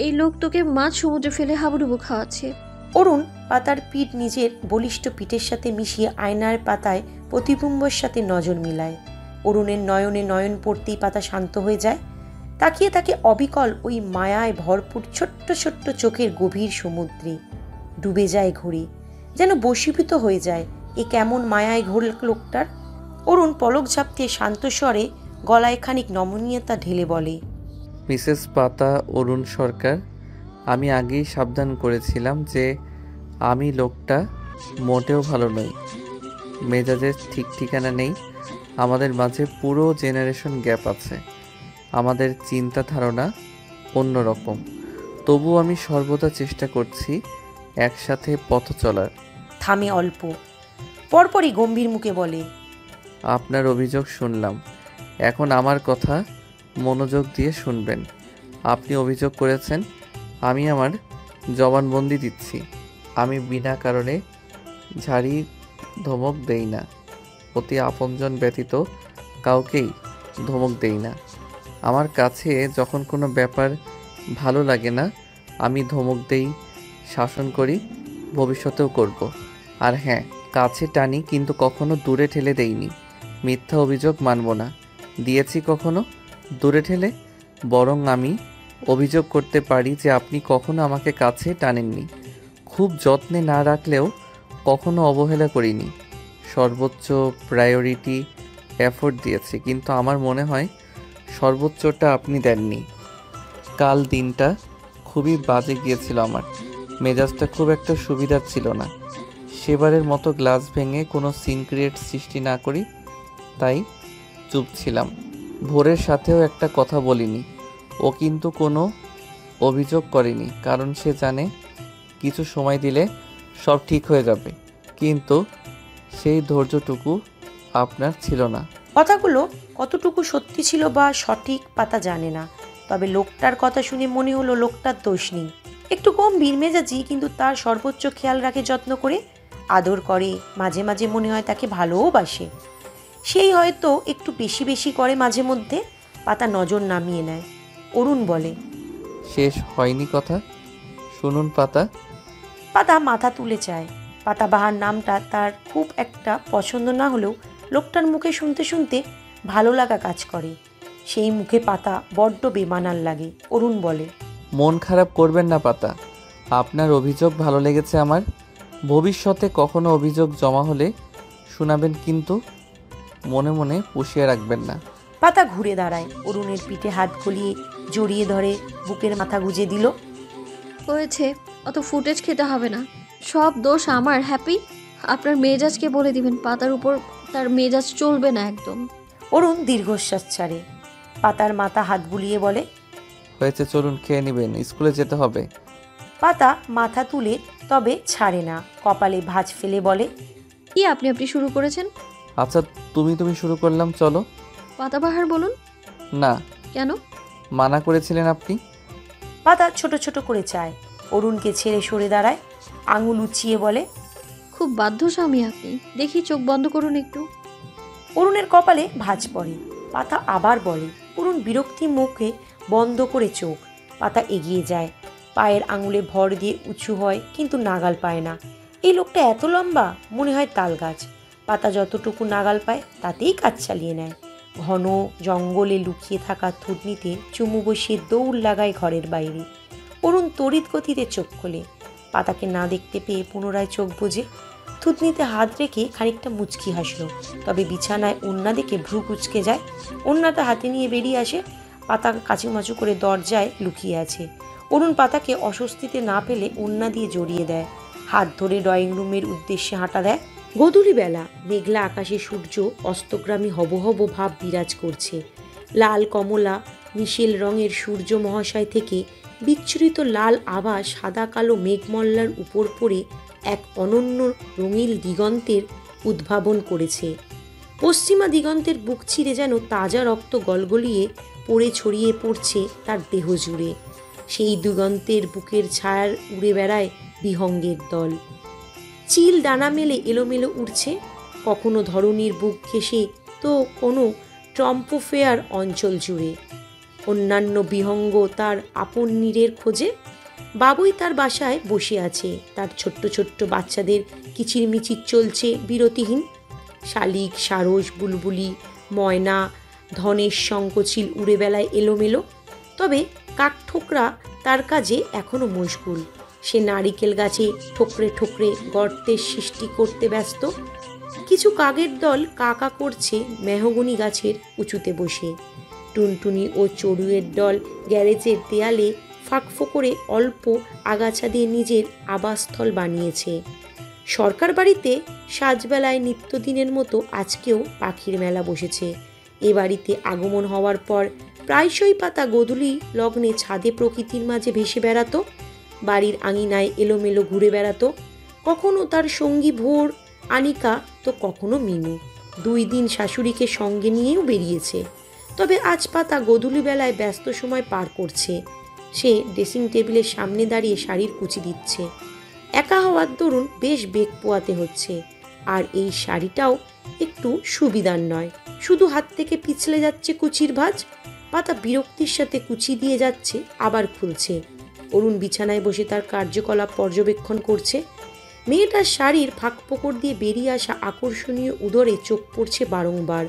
এই লোক তোকে মাছ সমুদ্রে ফেলে হাবুডুবু খাওয়াচ্ছে। অরুণ পাতার পিঠ নিজের বলিষ্ঠ পিঠের সাথে মিশিয়ে আয়নার পাতায় প্রতিবিম্বের সাথে নজর মিলায়। অরুণের নয়নে নয়ন পড়তেই পাতা শান্ত হয়ে যায়। তাকিয়ে তাকে অবিকল ওই মায়ায় ভরপুর ছোট্ট ছোট্ট চোখের গভীর সমুদ্রে ডুবে যায় ঘুরে, যেন বশীভূত হয়ে যায়। এ কেমন মায়ায় ঘোর লোকটার। অরুণ পলক ঝাপতে শান্ত স্বরে গলায় খানিক নমনীয়তা ঢেলে বলে, মিসেস পাতা অরুণ সরকার, আমি আগেই সাবধান করেছিলাম যে আমি লোকটা মোটেও ভালো নই। মেজাজের ঠিক ঠিকানা নেই। আমাদের মাঝে পুরো জেনারেশন গ্যাপ আছে। আমাদের চিন্তা ধারণা অন্যরকম। তবু আমি সর্বদা চেষ্টা করছি একসাথে পথ চলার। থামে অল্প, পরপরই গম্ভীর মুখে বলে, আপনার অভিযোগ শুনলাম, এখন আমার কথা মনোযোগ দিয়ে শুনবেন। আপনি অভিযোগ করেছেন, আমি আমার জবানবন্দি দিচ্ছি। আমি বিনা কারণে ঝাড়ি ধমক দেই না। অতি আপনজন ব্যতীত কাউকেই ধমক দেই না। আমার কাছে যখন কোনো ব্যাপার ভালো লাগে না আমি ধমক দেই, শাসন করি, ভবিষ্যতেও করব। আর হ্যাঁ, কাছে টানি কিন্তু কখনো দূরে ঠেলে দেইনি। মিথ্যা অভিযোগ মানব না। দিয়েছি কখনো দূরে ঠেলে? বরং আমি অভিযোগ করতে পারি যে আপনি কখনো আমাকে কাছে টানেননি। খুব যত্নে না রাখলেও কখনো অবহেলা করিনি। সর্বোচ্চ প্রায়োরিটি এফোর্ট দিয়েছি, কিন্তু আমার মনে হয় সর্বোচ্চটা আপনি দেননি। কাল দিনটা খুবই বাজে গিয়েছিল আমার। মেজাজটা খুব একটা সুবিধার ছিল না। সেবারের মতো গ্লাস ভেঙে কোনো সিন ক্রিয়েট সৃষ্টি না করি, তাই চুপ ছিলাম। ভোরের সাথেও একটা কথা বলিনি। ও কিন্তু কোনো অভিযোগ করেনি, কারণ সে জানে কিছু সময় দিলে সব ঠিক হয়ে যাবে। কিন্তু সেই ধৈর্যটুকু আপনার ছিল না। কথাগুলো কতটুকু সত্যি ছিল বা সঠিক পাতা জানে না, তবে লোকটার কথা শুনে মনে হলো লোকটার দোষ নেই। একটু গম্ভীর মেজাজি, কিন্তু তার সর্বোচ্চ খেয়াল রাখে, যত্ন করে, আদর করে। মাঝে মাঝে মনে হয় তাকে ভালোবাসে। সেই হয়তো একটু বেশি বেশি করে মাঝে মধ্যে। পাতা নজর নামিয়ে নেয়। অরুণ বলে, শেষ হয়নি কথা, শুনুন পাতা। পাতা মাথা তুলে চায়। পাতা বাহার নামটা তার খুব একটা পছন্দ না হলেও লোকটার মুখে শুনতে শুনতে ভালো লাগা কাজ করে। সেই মুখে পাতা বড্ড বেমানান লাগে। অরুণ বলে, মন খারাপ করবেন না পাতা, আপনার অভিযোগ ভালো লেগেছে আমার। ভবিষ্যতে কখনো অভিযোগ জমা হলে শোনাবেন, কিন্তু মনে মনে পুষিয়ে রাখবেন না। পাতা ঘুরে দাঁড়ায়, অরুণের পিঠে হাত গলিয়ে জড়িয়ে ধরে বুকের মাথা গুজে দিল। হয়েছে, অত ফুটেজ খেতে হবে না। সব দোষ আমার। হ্যাপি, আপনার মেজাজকে বলে দিবেন। পাতার উপর তার মেজাজ চলবে না একদম। অরুণ দীর্ঘশ্বাস ছাড়ে। পাতার মাথা হাত বুলিয়ে বলে, হয়েছে, চলুন খেয়ে নেবেন, স্কুলে যেতে হবে। পাতা মাথা তুলে তবে ছাড়ে না। কপালে ভাঁজ ফেলে বলে, কি আপনি শুরু করেছেন? আচ্ছা, তুমি শুরু করলাম, চলো। পাতাবাহার বলুন। না। কেন? মানা করেছিলেন আপনি। পাতা ছোট ছোট করে চায়। অরুণকে ছেড়ে সরে দাঁড়ায়, আঙুল উঁচিয়ে বলে, খুব বাধ্য স্বামী আপনি। দেখি চোখ বন্ধ করুন একটু। অরুণের কপালে ভাঁজ পড়ে। পাতা আবার বলে। অরুণ বিরক্তি মুখে বন্ধ করে চোখ। পাতা এগিয়ে যায়, পায়ের আঙুলে ভর দিয়ে উঁচু হয়, কিন্তু নাগাল পায় না। এই লোকটা এত লম্বা, মনে হয় তাল গাছ। পাতা যতটুকু নাগাল পায় তাতেই কাজ চালিয়ে নেয়। ঘন জঙ্গলে লুকিয়ে থাকা থুতনিতে চুমু বসিয়ে দৌড় লাগায় ঘরের বাইরে। অরুণ তড়িৎ গতিতে চোখ খোলে। পাতাকে না দেখতে পেয়ে পুনরায় চোখ বোঝে। থুতনিতে হাত রেখে খানিকটা মুচকি হাসল, তবে বিছানায় ওন্না দেখে ভ্রু কুচকে যায়। ওন্নাটা হাতে নিয়ে বেরিয়ে আসে। পাতা কাচুমাচু করে দরজায় লুকিয়ে আছে। অরুণ পাতাকে অস্বস্তিতে না পেলে ওন্না দিয়ে জড়িয়ে দেয়। হাত ধরে ড্রয়িং রুমের উদ্দেশ্যে হাঁটা দেয়। গোধূলি বেলা, মেঘলা আকাশে সূর্য অস্তগ্রামী হব হব ভাব বিরাজ করছে। লাল কমলা মিশেল রঙের সূর্য মহাশয় থেকে বিচ্ছুরিত লাল আভা সাদা কালো মেঘমল্লার উপর পড়ে এক অনন্য রঙিন দিগন্তের উদ্ভাবন করেছে। পশ্চিমা দিগন্তের বুক চিরে যেন তাজা রক্ত গলগলিয়ে পড়ে ছড়িয়ে পড়ছে তার দেহ জুড়ে। সেই দিগন্তের বুকের ছায়ার উড়ে বেড়ায় বিহঙ্গের দল। চিল ডানা মেলে এলোমেলো উড়ছে, কখনো ধরণীর বুক ঘেঁষে তো কোনো ট্রম্পোফেয়ার অঞ্চল জুড়ে। অন্যান্য বিহঙ্গ তার আপন নীড়ের খোঁজে। বাবুই তার বাসায় বসে আছে, তার ছোট্ট ছোট্ট বাচ্চাদের কিচিরমিচির চলছে বিরতিহীন। শালিক, সারস, বুলবুলি, ময়না, ধনেশ শঙ্খচিল উড়ে বেলায় এলোমেলো। তবে কাকঠোকরা তার কাজে এখনো মশগুল। সে নারিকেল গাছে ঠোকরে ঠোকরে গর্তের সৃষ্টি করতে ব্যস্ত। কিছু কাকের দল কাকা করছে মেহগনি গাছের উঁচুতে বসে। টুনটুনি ও চড়ুইয়ের দল গ্যারেজের দেয়ালে ফাঁকফো করে অল্প আগাছা দিয়ে নিজের আবাসস্থল বানিয়েছে। সরকার বাড়িতে সাজবেলায় নিত্যদিনের মতো আজকেও পাখির মেলা বসেছে। এ বাড়িতে আগমন হওয়ার পর প্রায়শই পাতা গোধূলি লগ্নে ছাদে প্রকৃতির মাঝে ভেসে বেড়াতো। বাড়ির আঙিনায় এলোমেলো ঘুরে বেড়াতো। কখনো তার সঙ্গী ভোর, আনিকা, তো কখনো মিনু। 2 দিন শাশুড়িকে সঙ্গে নিয়েও বেরিয়েছে। তবে আজ পাতা গোধূলি বেলায় ব্যস্ত সময় পার করছে। সে ড্রেসিং টেবিলের সামনে দাঁড়িয়ে শাড়ির কুচি দিচ্ছে। একা হওয়ার দরুন বেশ বেগ পোয়াতে হচ্ছে। আর এই শাড়িটাও একটু সুবিধার নয়, শুধু হাত থেকে পিছলে যাচ্ছে কুচির ভাঁজ। পাতা বিরক্তির সাথে কুচি দিয়ে যাচ্ছে, আবার খুলছে। অরুণ বিছানায় বসে তার কার্যকলাপ পর্যবেক্ষণ করছে। মেয়েটার শাড়ির ফাঁক ফোকর দিয়ে বেরিয়ে আসা আকর্ষণীয় উদরে চোখ পড়ছে বারংবার।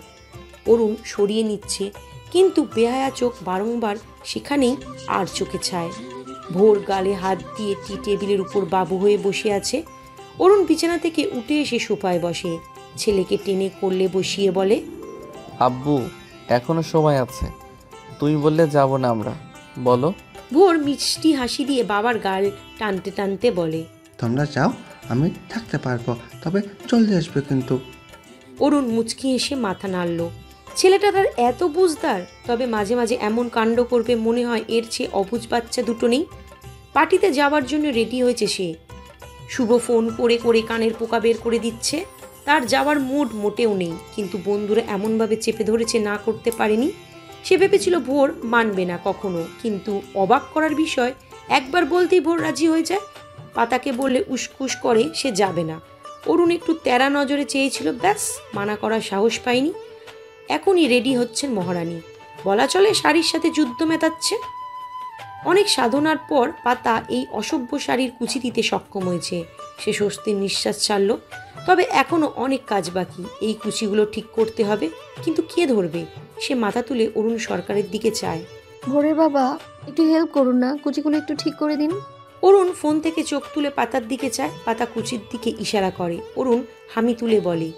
অরুণ সরিয়ে নিচ্ছে, কিন্তু বেহায়া চোখ বারংবার সেখানেই আর চোখে ছায়। ভোর গালে হাত দিয়ে টি টেবিলের উপর বাবু হয়ে বসে আছে। অরুণ বিছানা থেকে উঠে এসে সোফায় বসে। ছেলেকে টেনে কোলে বসিয়ে বলে, আব্বু এখনো সময় আছে, তুমি বললে যাব না আমরা, বলো। ভোর মিষ্টি হাসি দিয়ে বাবার গাল টানতে টানতে বলে, তোমরা যাও, আমি থাকতে পারবো, তবে জলদি আসবে কিন্তু। অরুণ মুচকি এসে মাথা নাড়ল। ছেলেটা তার এত বুঝদার, তবে মাঝে মাঝে এমন কাণ্ড করবে মনে হয় এর চেয়ে অবুঝ বাচ্চা দুটো নেই। পার্টিতে যাওয়ার জন্য রেডি হয়েছে সে। শুভ ফোন করে করে কানের পোকা বের করে দিচ্ছে। তার যাওয়ার মুড মোটেও নেই, কিন্তু বন্ধুরা এমনভাবে চেপে ধরেছে না করতে পারেনি। সে ভেবেছিল ভোর মানবে না কখনো, কিন্তু অবাক করার বিষয়, একবার বলতেই ভোর রাজি হয়ে যায়। পাতাকে বললে উসকুস করে সে যাবে না। অরুণ একটু তেরা নজরে চেয়েছিল, ব্যাস, মানা করার সাহস পায়নি। এখনই রেডি হচ্ছেন মহারানী, বলা চলে শাড়ির সাথে যুদ্ধ মেতাচ্ছে। অনেক সাধনার পর পাতা এই অসভ্য শাড়ির কুচি দিতে সক্ষম হয়েছে। সে স্বস্তির নিঃশ্বাস ছাড়ল। তবে এখনো অনেক কাজ বাকি। এই কুচিগুলো ঠিক করতে হবে, কিন্তু কে ধরবে? সে মাথা তুলে অরুণ সরকারের দিকে চায়। ভোরের বাবা, একটু হেল্প করুন না, কুচিগুলো একটু ঠিক করে দিন। অরুণ ফোন থেকে চোখ তুলে পাতার দিকে চায়। পাতা কুচির দিকে ইশারা করে। অরুণ হামি তুলে বলে,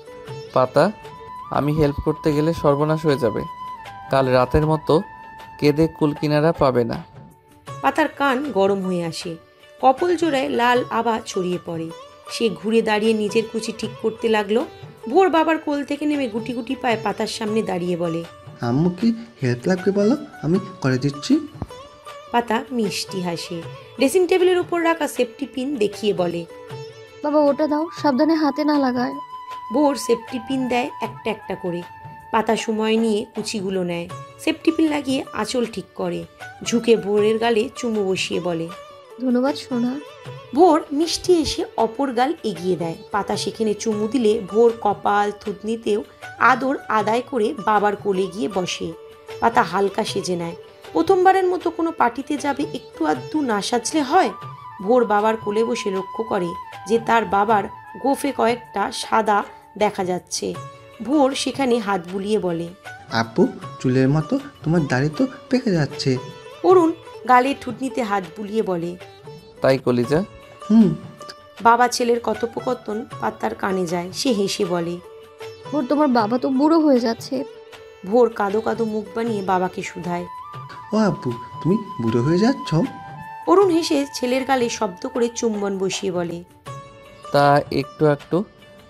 পাতা, আমি হেল্প করতে গেলে সর্বনাশ হয়ে যাবে। কাল রাতের মতো কেঁদে কুলকিনারা পাবে না। পাতার কান গরম হয়ে আসে। কপল জোড়ায় লাল আভা ছড়িয়ে পড়ে। সে ঘুরে দাঁড়িয়ে নিজের কুচি ঠিক করতে লাগলো। ভোর বাবার কোল থেকে নেমে গুটি গুটি পায়ে পাতার সামনে দাঁড়িয়ে বলে, আম্মু কি হেল্প লাগবে বলো, আমি করে দিচ্ছি। পাতা মিষ্টি হাসে। ড্রেসিং টেবিলের উপর রাখা সেফটি পিন দেখিয়ে বলে, বাবা ওটা দাও, সাবধানে হাতে না লাগায়। ভোর সেফটি পিন দেয় একটা একটা করে। পাতা সময় নিয়ে কুচিগুলো নেয়, সেফটি পিন লাগিয়ে আঁচল ঠিক করে। ঝুঁকে ভোরের গালে চুমু বসিয়ে বলে, ধন্যবাদ সোনা। ভোর মিষ্টি এসে অপর গাল এগিয়ে দেয়। পাতা সেখানে চুমু দিলে ভোর কপাল থুতনিতেও আদর আদায় করে বাবার কোলে গিয়ে বসে। পাতা হালকা সেজে নেয়। প্রথমবারের মতো কোনো পার্টিতে যাবে, একটু আধটু না সাজলে হয়? ভোর বাবার কোলে বসে লক্ষ্য করে যে তার বাবার গোফে কয়েকটা সাদা দেখা যাচ্ছে। ভোর সেখানে হাত বুলিয়ে বলে, আপু, চুলের মতো তোমার দাড়ি তো পেকে যাচ্ছে। অরুণ গালের ঠুটনিতে হাত বুলিয়ে বলে, তাই কলিজা? হুম। বাবা ছেলের কথোপকথন পাতার কানে যায়। সে হেসে বলে, ভোর তোমার বাবা তো বুড়ো হয়ে যাচ্ছে। ভোর কাঁদো কাঁদো মুখ বানিয়ে বাবাকে শুধায়। ও আপু, তুমি বুড়ো হয়ে যাচ্ছ? অরুণ হেসে ছেলের গালে শব্দ করে চুম্বন বসিয়ে বলে, তা একটু একটু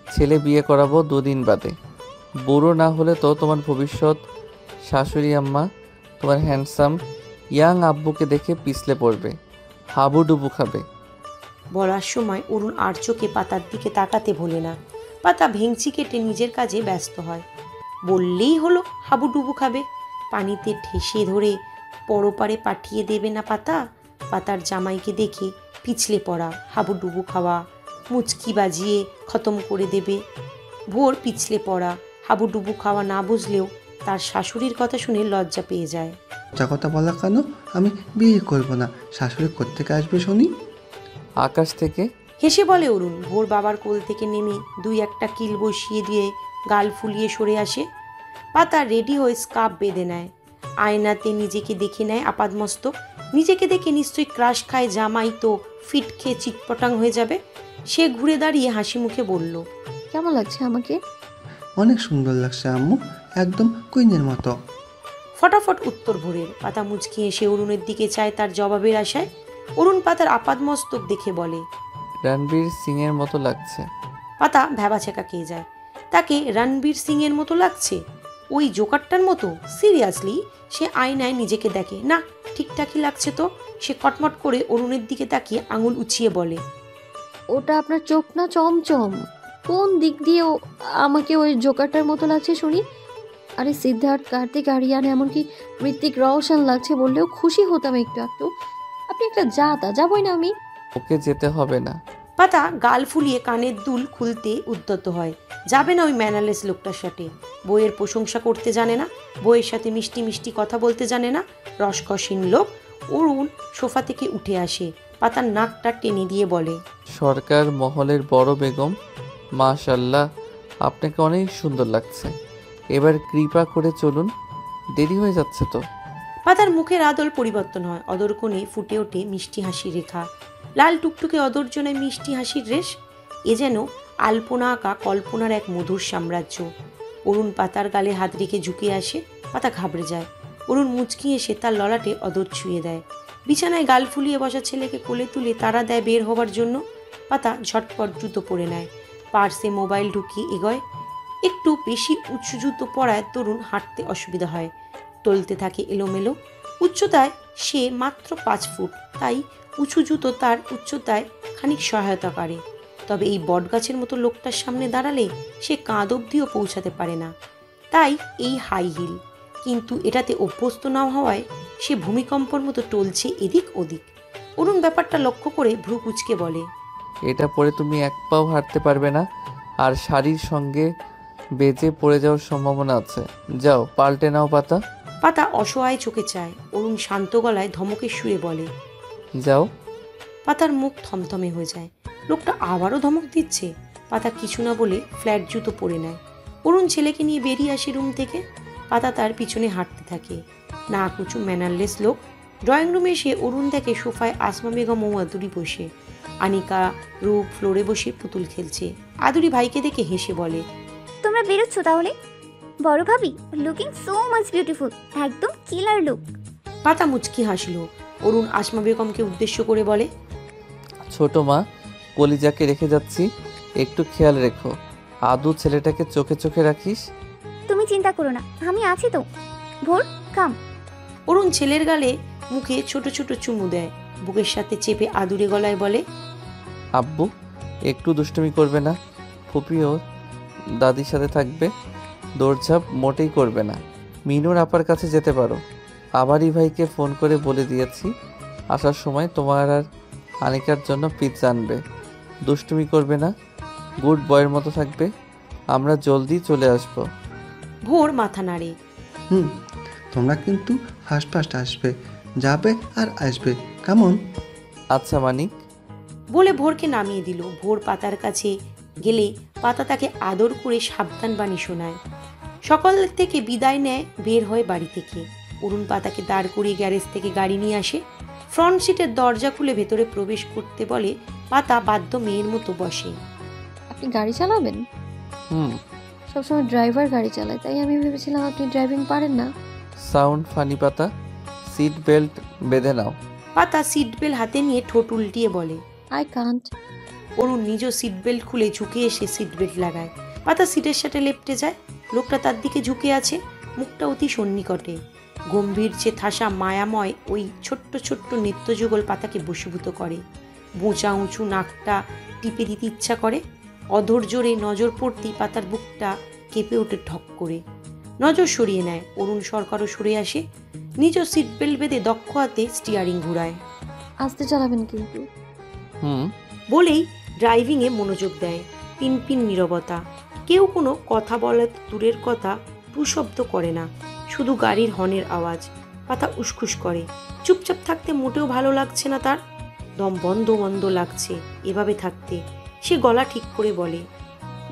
ছেলে বিয়ে করাবো 2 দিন বাদে। বুড়ো না হলে তো তোমার ভবিষ্যৎ শাশুড়ি আম্মা তোমার হ্যান্ডসাম ইয়াং আব্বুকে দেখে পিছলে পড়বে, হাবুডুবু খাবে। বলার সময় অরুণ আর চোখে পাতার দিকে তাকাতে ভোলে না। পাতা ভেংচি কেটে নিজের কাজে ব্যস্ত হয়। বললেই হলো হাবুডুবু খাবে। পানিতে ঠেসে ধরে পরপারে পাঠিয়ে দেবে না পাতা? পাতার জামাইকে দেখে পিছলে পড়া, হাবুডুবু খাওয়া, মুচকি বাজিয়ে খতম করে দেবে। ভোর পিছলে পড়া, হাবুডুবু খাওয়া না বুঝলেও তার শাশুড়ির কথা শুনে লজ্জা পেয়ে যায়। যা কথা বলা কেন? আমি বিয়ে করব না। শাশুড়ি কোত্থেকে আসবে শুনি? আকাশ থেকে। হেসে বলে অরুণ। ভোর বাবার কোল থেকে নেমে 2-1টা কিল বসিয়ে দিয়ে গাল ফুলিয়ে সরে আসে। পাতা রেডি হয়ে স্কার্ফ বেঁধে নেয়। আয়নাতে নিজেকে দেখে নেয় আপাদমস্তক। নিজেকে দেখে নিশ্চয়ই ক্রাশ খায় জামাই তো ফিট খেয়ে চিটপটাং হয়ে যাবে। সে ঘুরে দাঁড়িয়ে হাসি মুখে বলল, কেমন লাগছে আমাকে? অনেক সুন্দর লাগছে আম্মু, একদম কুইনের মতো। ফটাফট উত্তর ভোরের। পাতা মুচকি এসে অরুণের দিকে চায় তার জবাবের আশায়। অরুণ পাতার আপাদমস্তক দেখে বলে, রণবীর সিংয়ের মতো লাগছে। পাতা ভ্যাবাছেকা খেয়ে যায়। তাকে রণবীর সিং এর মতো লাগছে? ওই জোকারটার মতো? সিরিয়াসলি? সে আয়নায় নিজেকে দেখে, না ঠিকঠাকই লাগছে তো। সে কটমট করে অরুণের দিকে তাকিয়ে আঙুল উঁচিয়ে বলে, ওটা আপনার চোখ না চমচম? কোন দিক দিয়ে আমাকে ওই জোকারটার মতো লাগছে শুনি? আরে সিদ্ধার্থ, কার্তিক, আরিয়ান, এমনকি ঋত্বিক রওশন লাগছে বললেও খুশি হতাম একটু একটু। আপনি একটা যাবই না আমি। ওকে যেতে হবে না। পাতা গাল ফুলিয়ে কানের দুল খুলতে উদ্যত হয়। যাবে না ওই ম্যানারলেস লোকটার সাথে। বইয়ের প্রশংসা করতে জানে না, বইয়ের সাথে মিষ্টি মিষ্টি কথা বলতে জানে না, রসকসীন লোক। অরুণ সোফা থেকে উঠে আসে। পাতার নাকটা টেনে দিয়ে বলে, সরকার মহলের বড় বেগম, মাশাল্লাহ আপনাকে অনেক সুন্দর লাগছে। এবার কৃপা করে চলুন, দেরি হয়ে যাচ্ছে তো। পাতার মুখের আদল পরিবর্তন হয়। অদর কোণে ফুটে ওঠে মিষ্টি হাসির রেখা। লাল টুকটুকে অদর্জনায় মিষ্টি হাসির রেশ। এ যেন আলপনা আঁকা কল্পনার এক মধুর সাম্রাজ্য। অরুণ পাতার গালে হাত রেখে ঝুঁকে আসে। পাতা ঘাবড়ে যায়। অরুণ মুচকি এসে তার ললাটে অদর ছুঁয়ে দেয়। বিছানায় গাল ফুলিয়ে বসা ছেলেকে কোলে তুলে তাড়া দেয় বের হবার জন্য। পাতা ঝটপট জুতো পরে নেয়। পার্সে মোবাইল ঢুকিয়ে এগোয়। একটু বেশি উঁচু জুতো পরায় তরুণ হাঁটতে অসুবিধা হয়। টলতে থাকে এলোমেলো। উচ্চতায় সে মাত্র 5 ফুট, তাই উঁচু জুতো তার উচ্চতায় খানিক সহায়তা করে। তবে এই বটগাছের মতো লোকটার সামনে দাঁড়ালে সে কাঁধ অবধিও পৌঁছাতে পারে না, তাই এই হাই হিল। কিন্তু এটাতে অভ্যস্ত না হওয়ায় সে ভূমিকম্পর মতো টলছে এদিক ওদিক। অরুণ ব্যাপারটা লক্ষ্য করে ভ্রু কুঁচকে বলে, এটা পরে তুমি এক পাও হাঁটতে পারবে না, আর শাড়ির সঙ্গে বেজে পড়ে যাওয়ার সম্ভাবনা আছে। যাও পাল্টে নাও পাতা। পাতা অসহায় চোখে চায়। অরুণ শান্ত গলায় ধমকের সুরে বলে, যাও। পাতার মুখ থমথমে হয়ে যায়। লোকটা আবারও ধমক দিচ্ছে। পাতা কিছু না বলে ফ্ল্যাট জুতো পরে নেয়। অরুণ ছেলেকে নিয়ে বেরিয়ে আসে রুম থেকে। পাতা তার পিছনে হাঁটতে থাকে। না কুচু ম্যানারলেস লোক। ড্রয়িং রুমে এসে অরুণ দেখে সোফায় আসমা বেগম ও আদুরি বসে। আনিকা, রূপ ফ্লোরে বসে পুতুল খেলছে। আদুরি ভাইকে দেখে হেসে বলে, তোমরা বেরোচ্ছ তাহলে? বড় ভাবি, লুকিং সো মাচ বিউটিফুল, একদম কিলার লুক। পাতা মুচকি হাসল। অরুণ আসমা বেগমকে উদ্দেশ্য করে বলে, ছোট মা, কলিজাকে রেখে যাচ্ছি, একটু খেয়াল রেখো। আদু ছেলেটাকে চোখে চোখে রাখিস। তুমি চিন্তা করো না, আমি আছি তো। ভোর, কাম। অরুণ ছেলের গালে মুখে ছোট ছোট চুমু দেয়। বুকের সাথে চেপে আদুরে গলায় বলে, আব্বু একটু দুষ্টুমি করবে না। ফুপিও দাদির সাথে থাকবে, দৌড়ঝাঁপ মোটেই করবে না। মিনুর আপার কাছে যেতে পারো। আবারই ভাইকে ফোন করে বলে দিয়েছি আসার সময় তোমার আর আনিকার জন্য পিৎজা আনবে। দুষ্টুমি করবে না, গুড বয়ের মতো থাকবে। আমরা জলদি চলে আসব। ভোর মাথা নাড়ে। তোমরা কিন্তু ফার্স্ট ফার্স্ট আসবে, যাবে আর আসবে, কেমন? আচ্ছা মানিক। বলে ভোরকে নামিয়ে দিল। ভোর পাতার কাছে গেলে পাতা তাকে আদর করে সাবধান বাণী শোনায়। সকাল থেকে বিদায় নেয় বের হয় বাড়ি থেকে। অরুণ পাতাকে দাঁড় করিয়ে গ্যারেজ থেকে গাড়ি নিয়ে আসে। ফ্রন্ট সিটের দরজা খুলে ভেতরে প্রবেশ করতে বলে। পাতা বাধ্য মেয়ের মতো বসে। আপনি গাড়ি চালাবেন? হুম। সবসময় ড্রাইভার গাড়ি চালায়, তাই আমি ভেবেছিলাম আপনি ড্রাইভিং পারেন না। সাউন্ড ফানি পাতা, সিট বেল্ট বেঁধে নাও। পাতা সিট বেল্ট হাতে নিয়ে ঠোঁট উল্টিয়ে বলে। I can't. অরুণ নিজ সিট বেল্ট খুলে ঝুঁকে এসে সিট বেল্ট লাগায়। পাতা সিটের সাথে লেপটে যায়। লোকটা তার দিকে ঝুঁকে আছে, মুখটা অতি সন্নিকটে। গম্ভীর যে থাসা মায়াময় ওই ছোট্ট ছোট্ট নৃত্যযুগল পাতাকে বশীভূত করে। বোঁচা উঁচু নাকটা টিপে দিতে ইচ্ছা করে। অধৈর্য জোরে নজর পড়তেই পাতার বুকটা কেঁপে ওঠে ঠক করে। নজর সরিয়ে নেয়। অরুণ সরকারও সরে আসে। নিজ সিট বেল্ট বেঁধে দক্ষ হাতে স্টিয়ারিং ঘুরায়। আস্তে চালাবেন কিন্তু। হুম। বলেই ড্রাইভিংয়ে মনোযোগ দেয়। পিনপিন নীরবতা। কেউ কোনো কথা বলা দূরের কথা টুশব্দ করে না, শুধু গাড়ির হর্নের আওয়াজ। পাতা উসখুস করে। চুপচাপ থাকতে মোটেও ভালো লাগছে না তার। দম বন্ধ বন্ধ লাগছে এভাবে থাকতে। সে গলা ঠিক করে বলে।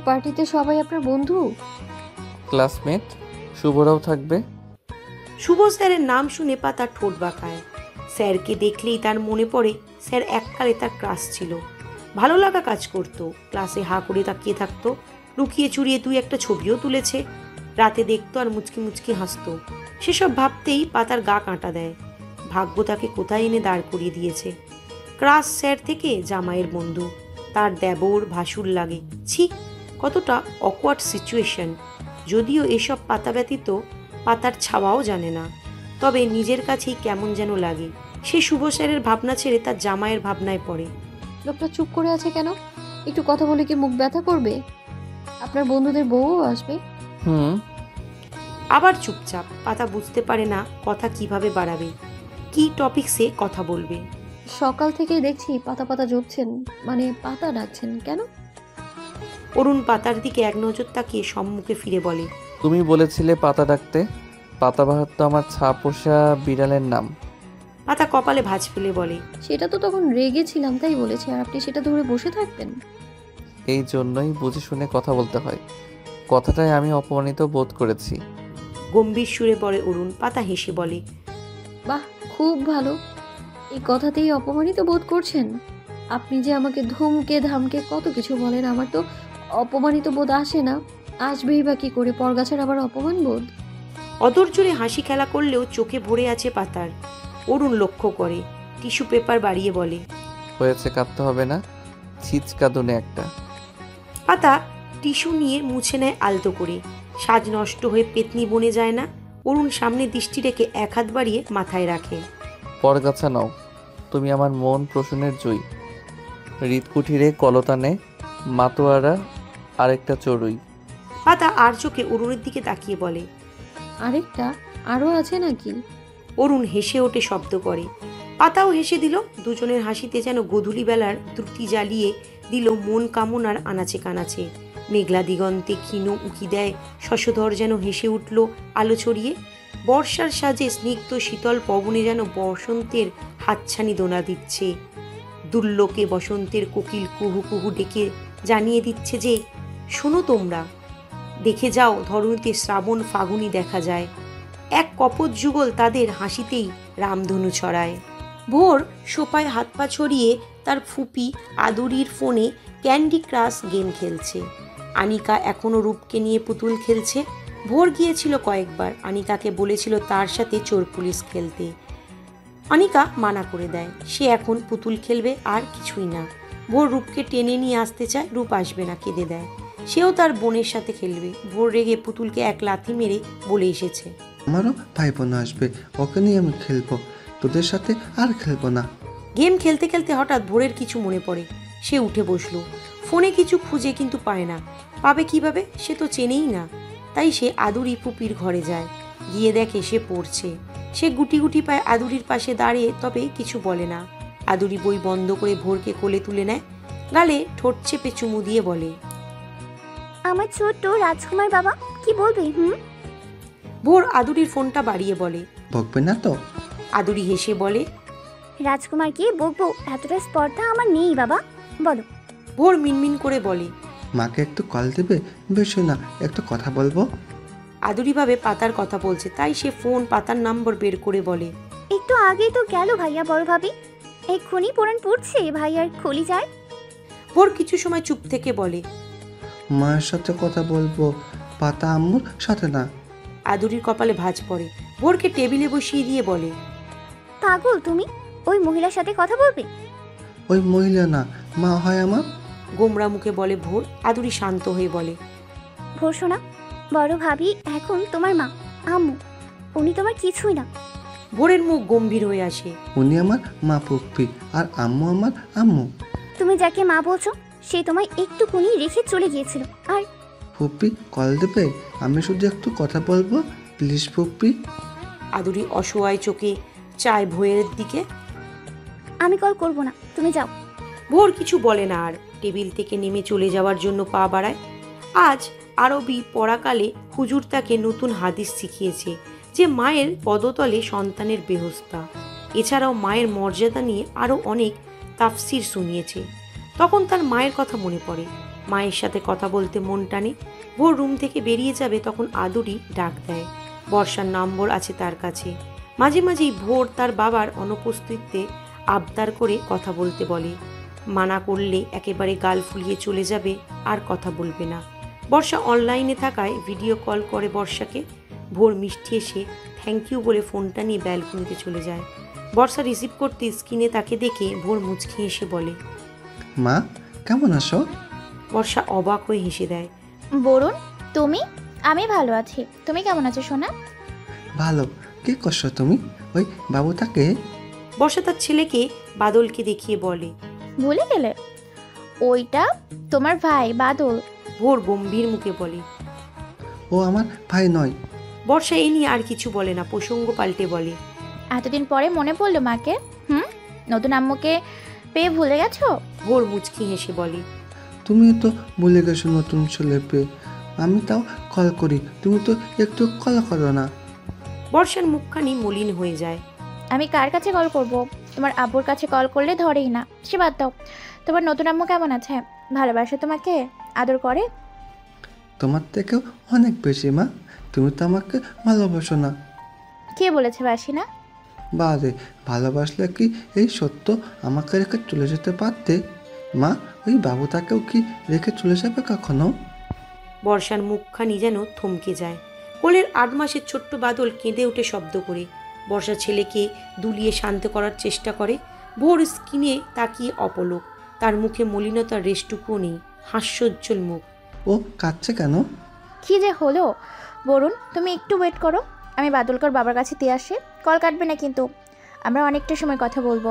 পার্টিতে সবাই আপনার বন্ধু? ক্লাসমেট, শুভরাও থাকবে। শুভ স্যারের নাম শুনে পাতা ঠোঁট বাঁকায়। স্যারকে দেখলেই তার মনে পড়ে স্যার এককালে তার ক্লাস ছিল। ভালো লাগা কাজ করতো। ক্লাসে হা করে তাকিয়ে থাকতো। লুকিয়ে চুরিয়ে তুই একটা ছবিও তুলেছে। রাতে দেখতো আর মুচকি মুচকি হাসতো। সেসব ভাবতেই পাতার গা কাঁটা দেয়। ভাগ্য তাকে কোথায় এনে দাঁড় করিয়ে দিয়েছে। ক্লাস স্যার থেকে জামাইয়ের বন্ধু, তার দেবর ভাসুর লাগে। ছি, কতটা অকওয়ার্ড সিচুয়েশন। যদিও এসব পাতা ব্যতীত পাতার ছাওয়াও জানে না, তবে নিজের কাছেই কেমন যেন লাগে। সে শুভ স্যারের ভাবনা ছেড়ে তার জামাইয়ের ভাবনায় পড়ে। লোকটা চুপ করে আছে কেন? একটু কথা বলে কি মুখ ব্যথা করবে? আপনার বন্ধুদের বউও আসবে? হুম। আবার চুপচাপ। পাতা বুঝতে পারে না কথা কিভাবে বাড়াবে, কি টপিকসে কথা বলবে। সকাল থেকে দেখছি পাতা পাতা জপছেন, মানে পাতা ডাকছেন কেন? অরুণ পাতার দিকে এক নজর তাকিয়ে সম্মুখে ফিরে বলে। তুমি বলেছিলে পাতা ডাকতে। পাতাবাহার তো আমার ছাপোষা বিড়ালের নাম। পাতা কপালে ভাঁজ ফেলে বলে। সেটা তো তখন রেগেছিলাম তাই বলেছি, আর আপনি সেটা ধরে বসে থাকবেন? এই জন্যই বুঝে শুনে কথা বলতে হয়। কথাটায় আমি অপমানিত বোধ করেছি। গম্ভীর সুরে বলে অরুণ। পাতা হেসে বলে। বাহ, খুব ভালো। এই কথাতেই অপমানিত বোধ করছেন? আপনি যে আমাকে ধমকে ধামকে কত কিছু বলেন, আমার তো অপমানিত বোধ আসে না। আসবেই বা কি করে, পরগাছার আবার অপমান বোধ? অধৈর্যে হাসি খেলা করলেও চোখে ভরে আছে পাতার। অরুণ লক্ষ্য করে। টিস্যু পেপার বাড়িয়ে বলে। হয়েছে, কাঁদতে হবে না। ছিচকাদুনে একটা। পাতা টিস্যু নিয়ে মুছে নেয় আলতো করে। সাজ নষ্ট হয়ে পেতনি বনে যায় না। অরুণ সামনে দৃষ্টি রেখে এক হাত বাড়িয়ে মাথায় রাখে। পরগাছা নাও, তুমি আমার মন প্রসূনের জুই। হৃদকুঠিরে কলতানে মাতোয়ারা আরেকটা চড়ুই। পাতা আর চোখে অরুণের দিকে তাকিয়ে বলে। আরেকটা? আরও আছে নাকি? অরুণ হেসে ওঠে শব্দ করে। পাতাও হেসে দিল। দুজনের হাসিতে যেন গোধূলি বেলার ত্রুটি জ্বালিয়ে দিল মন কামনার আনাচে কানাচে। মেঘলা দিগন্তে ক্ষীণ উকি দেয় শশধর যেন হেসে উঠল আলো ছড়িয়ে। বর্ষার সাজে স্নিগ্ধ শীতল পবনে যেন বসন্তের হাতছানি দোনা দিচ্ছে। দুর্লোকে বসন্তের কোকিল কুহু কুহু ডেকে জানিয়ে দিচ্ছে যে, শোনো তোমরা, দেখে যাও ধরণীতে শ্রাবণ ফাগুনি দেখা যায়। এক কপট যুগল তাদের হাসিতেই রামধনু ছড়ায়। ভোর সোফায় হাত পা ছড়িয়ে তার ফুপি আদুরির ফোনে ক্যান্ডি ক্রাশ গেম খেলছে। আনিকা এখনও রূপকে নিয়ে পুতুল খেলছে। ভোর গিয়েছিল কয়েকবার। আনিকাকে বলেছিল তার সাথে চোর পুলিশ খেলতে। আনিকা মানা করে দেয়। সে এখন পুতুল খেলবে আর কিছুই না। ভোর রূপকে টেনে নিয়ে আসতে চায়, রূপ আসবে না, কেঁদে দেয়। সেও তার বোনের সাথে খেলবে। ভোর রেগে পুতুলকে এক লাথি মেরে বলে এসেছে, আমারও ভাই বোন আসবে, ওকে নিয়ে আমি খেলবো, তোদের সাথে আর খেলবো না। গেম খেলতে খেলতে হঠাৎ ভোরের কিছু মনে পড়ে। সে উঠে বসলো। ফোনে কিছু খুঁজে, কিন্তু পায় না। পাবে কিভাবে? সে তো চেনেই না। তাই সে আদুরি পুপির ঘরে যায়। গিয়ে দেখে সে পড়ছে। সে গুটি গুটি পায় আদুরির পাশে দাঁড়িয়ে, তবে কিছু বলে না। আদুরি বই বন্ধ করে ভোরকে কোলে তুলে নেয়। গালে ঠোঁট চেপে চুমু দিয়ে বলে, আমার ছোট্ট রাজকুমার বাবা, কি বলবে? ভোর আদুরির ফোনটা বাড়িয়ে বলে। বকবে না তো? আদুরি হেসে বলে, রাজকুমারকে বকবো এতটা স্পর্ধা আমার নেই বাবা, বলো। ভোর মিনমিন করে বলে, মাকে একটু কল দেবে? বেশি না, একটু কথা বলবো। আদুরিভাবে পাতার কথা বলছে, তাই সে ফোন পাতার নম্বর বের করে বলে। একটু আগেই তো গেল ভাইয়া বড় ভাবি, এক্ষুনি পোড়ান পড়ছে ভাইয়ার খলি যায়। ভোর কিছু সময় চুপ থেকে বলে, মায়ের সাথে কথা বলবো, পাতা আম্মুর সাথে না। আদুরির কপালে ভাঁজ পড়ে। ভোরকে টেবিলে বসিয়ে দিয়ে বলে, পাগল তুমি, ওই মহিলার সাথে কথা বলবে? ওই মহিলা না, মা হয় আমার। গোমরা মুখে বলে ভোর। আদুরি শান্ত হয়ে বলে, ভোর শোনা, বড় ভাবি এখন তোমার মা, আম্মু, উনি তোমার কিছুই না। ভোরের মুখ গম্ভীর হয়ে আসে। উনি আমার মা পুপ্পি, আর আম্মু আমার আম্মু। তুমি যাকে মা বলছো সে তোমায় একটুকুনি রেখে চলে গিয়েছিল। আর পুপ্পি কল দেবে? আমি শুধু একটু কথা বলবো, প্লিজ পুপ্পি। আদুরি অসহায় চোখে চায় ভোরের দিকে। আমি কল করব না, তুমি যাও। ভোর কিছু বলে না আর টেবিল থেকে নেমে চলে যাওয়ার জন্য পা বাড়ায়। আজ আরবি পড়াকালে হুজুর তাকে নতুন হাদিস শিখিয়েছে যে মায়ের পদতলে সন্তানের বেহস্তা। এছাড়াও মায়ের মর্যাদা নিয়ে আরও অনেক তাফসির শুনিয়েছে। তখন তার মায়ের কথা মনে পড়ে, মায়ের সাথে কথা বলতে মন টানে। ভোর রুম থেকে বেরিয়ে যাবে তখন আদুরি ডাক দেয়। বর্ষার নম্বর আছে তার কাছে। মাঝে মাঝেই ভোর তার বাবার অনুপস্থিতিতে আবদার করে কথা বলতে বলে। মানা করলে একেবারে গাল ফুলিয়ে চলে যাবে, আর কথা বলবে না। বর্ষা অনলাইনে থাকায় ভিডিও কল করে বর্ষাকে। ভোর মিষ্টি এসে থ্যাংক ইউ বলে ফোনটা নিয়ে ব্যালকনিতে চলে যায়। বর্ষা রিসিভ করতে স্ক্রিনে তাকে দেখে ভোর মুচকি হেসে বলে, মা কেমন আছো? বর্ষা অবাক হয়ে হেসে দেয়। বরুণ, তুমি? আমি ভালো আছি, তুমি কেমন আছো সোনা? ভালো। কি করছো তুমি? ওই বাবুটাকে? বর্ষা তার ছেলেকে বাদলকে দেখিয়ে বলে। ভুলে গেলে? ওইটা তোমার ভাই বাদল। ভোর গম্ভীর মুখে বলে। ও আমার ভাই নয়। বর্ষা এ নিয়ে আর কিছু বলে না, প্রসঙ্গ পাল্টে বলে, এতদিন পরে মনে পড়লো মাকে? নতুন আম্মুকে পেয়ে ভুলে গেছো? ভোর মুচকি হেসে বলে, তুমি তো ভুলে গেছো নতুন ছেলে পেয়ে। আমি তাও কল করি, তুমি তো একটু কল করো না। বর্ষার মুখখানি মলিন হয়ে যায়। আমি কার কাছে কল করব? তোমার আব্বুর কাছে কল করলে ধরেই না। সে বাদ দাও, তোমার নতুন আম্মু কেমন আছে? ভালোবাসে তোমাকে? আদর করে? তোমার থেকেও অনেক বেশি মা। তুমি তো আমাকে ভালোবাসো না। কে বলেছে বাসি না? বারে, ভালোবাসলে কি এই সত্য আমাকে রেখে চলে যেতে পারতে? মা, ওই বাবুটাকেও কি রেখে চলে যাবে কখনো? বর্ষার মুখখানি যেন থমকে যায়। কোলের 8 মাসের ছোট্ট বাদল কেঁদে ওঠে শব্দ করে। বর্ষা ছেলেকে দুলিয়ে শান্ত করার চেষ্টা করে। ভোর স্কিনে তাকিয়ে অপলক, তার মুখে মলিনতার রেশটুকুও নেই, হাস্যোজ্জ্বল মুখ। ও কাঁদছে কেন? কি যে হলো বরুণ, তুমি একটু ওয়েট করো, আমি বাদলকর বাবার কাছে দিয়ে আসি। কল কাটবে না কিন্তু, আমরা অনেকটা সময় কথা বলবো।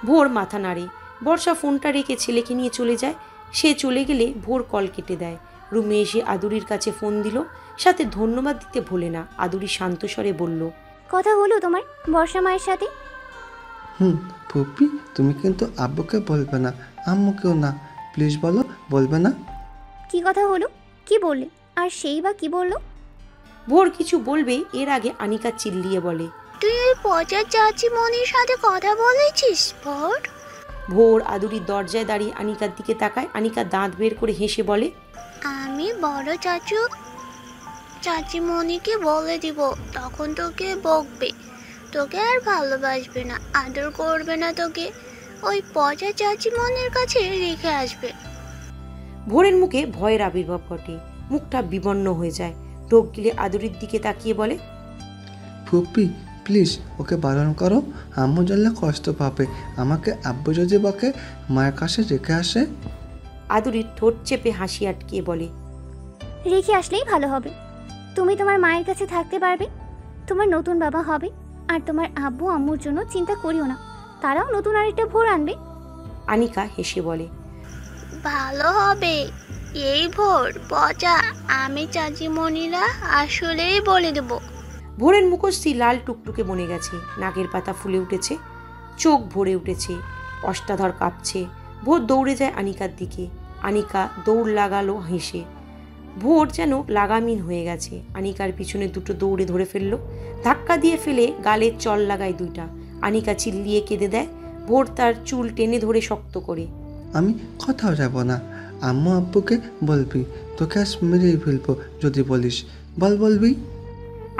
ভোর মাথা নাড়ে। বর্ষা ফোনটা রেখে ছেলেকে নিয়ে চলে যায়। সে চলে গেলে ভোর কল কেটে দেয়। রুমে এসে আদুরির কাছে ফোন দিল, সাথে ধন্যবাদ দিতে ভোলে না। আদুরি শান্ত স্বরে বলল, কথা হলো তোমার বর্ষা মায়ের সাথে? পুপ্পি, তুমি কিন্তু আব্বুকে বলবে না, আম্মুকেও না। প্লিজ বলো, বলবে না? কি কথা হলো? কি বললে? আর সেই বা কি বললো? ভোর কিছু বলবে এর আগে আনিকা চিল্লিয়ে বলে, তুই ওই পচার চাচিমণির সাথে কথা বলেছিস? ভোর, ভোর আদুরির দরজায় দাঁড়িয়ে আনিকার দিকে তাকায়। আনিকা দাঁত বের করে হেসে বলে, আমি বড় চাচিমণিকে বলে দিব, তখন তোকে বকবে, তোকে আর ভালোবাসবে না, আদর করবে না, তোকে ওই পচা চাচিমণির কাছে রেখে আসবে। ভোরের মুখে ভয়ের আবির্ভাব ঘটে, মুখটা বিবর্ণ হয়ে যায়। ঢোক গিলে আদুরির দিকে তাকিয়ে বলে, পুপ্পি প্লিজ ওকে বারণ করো, আম্মু জানলে কষ্ট পাবে। আমাকে আব্বু যদি বকে মায়ের কাছে রেখে আসে। আদুরির ঠোঁট চেপে হাসি আটকিয়ে বলে, রেখে আসলেই ভালো হবে। তুমি তোমার মায়ের কাছে থাকতে পারবে, তোমার নতুন বাবা হবে। আর তোমার আব্বু আম্মুর জন্য চিন্তা করিও না, তারাও নতুন আরেকটা ভোর আনবে। আনিকা হেসে বলে, ভালো হবে। এই ভোর পচা, আমি চাচিমণিরা আসলেই বলে দেব। ভোরের মুখশ্রী লাল টুকটুকে বনে গেছে, নাকের পাতা ফুলে উঠেছে, চোখ ভরে উঠেছে, অষ্টাধর কাঁপছে। ভোর দৌড়ে যায় আনিকার দিকে। আনিকা দৌড় লাগালো হেসে। ভোর যেন লাগামহীন হয়ে গেছে। আনিকার পিছনে দুটো দৌড়ে ধরে ফেললো, ধাক্কা দিয়ে ফেলে গালে চল লাগায় দুইটা। আনিকা চিল্লিয়ে কেঁদে দেয়। ভোর তার চুল টেনে ধরে শক্ত করে। আমি কোথাও যাব না, আম্মু আব্বুকে বলবি, তোকে আজ মেরেই ফেলবো যদি বলিস। বলবি?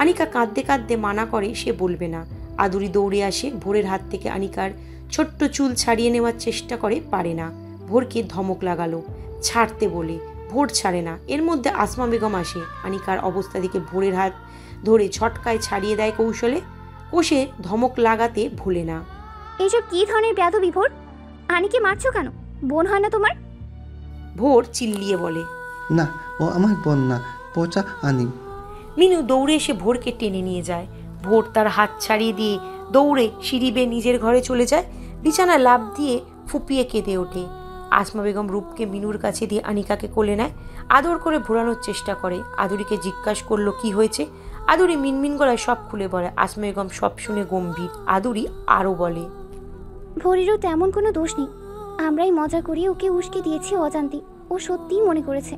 আনিকা কাঁদতে কাঁদতে মানা করে সে বলবে না। আদুরি দৌড়ে আসে ভোরের হাত থেকে আনিকার ছোট্ট চুল ছাড়িয়ে নেওয়ার চেষ্টা করে, পারে না। ভোরকে ধমক লাগালো ছাড়তে বলে, ভোর ছাড়ে না। এর মধ্যে আসমা বেগম আসে। আনিকার অবস্থা দেখে ভোরের হাত ধরে ছটকায় ছাড়িয়ে দেয় কৌশলে, কষে ধমক লাগাতে ভুলে না। এইসব কি ধরনের বেয়াদবি ভোর? আনিকে মারছো কেন? বোন হয় না তোমার? ভোর চিল্লিয়ে বলে। না, ও আমার বোন না, পচা আনি। মিনু দৌড়ে এসে ভোরকে টেনে নিয়ে যায়। ভোর তার হাত ছাড়িয়ে দিয়ে দৌড়ে সিঁড়ি বেয়ে নিজের ঘরে চলে যায়। বিছানায় লাফ দিয়ে ফুপিয়ে কেঁদে ওঠে। আসমা বেগম রূপকে মিনুর কাছে দিয়ে আনিকাকে কোলে নেয়, আদর করে ভোরানোর চেষ্টা করে। আদুরিকে জিজ্ঞাসা করলো কি হয়েছে। আদুরি মিনমিন গলায় সব খুলে বলে। আসমা বেগম সব শুনে গম্ভীর। আদুরি আরও বলে, ভোরেরও তেমন কোনো দোষ নেই, আমরাই মজা করিয়ে ওকে উস্কে দিয়েছি অজান্তে। ও সত্যিই মনে করেছে।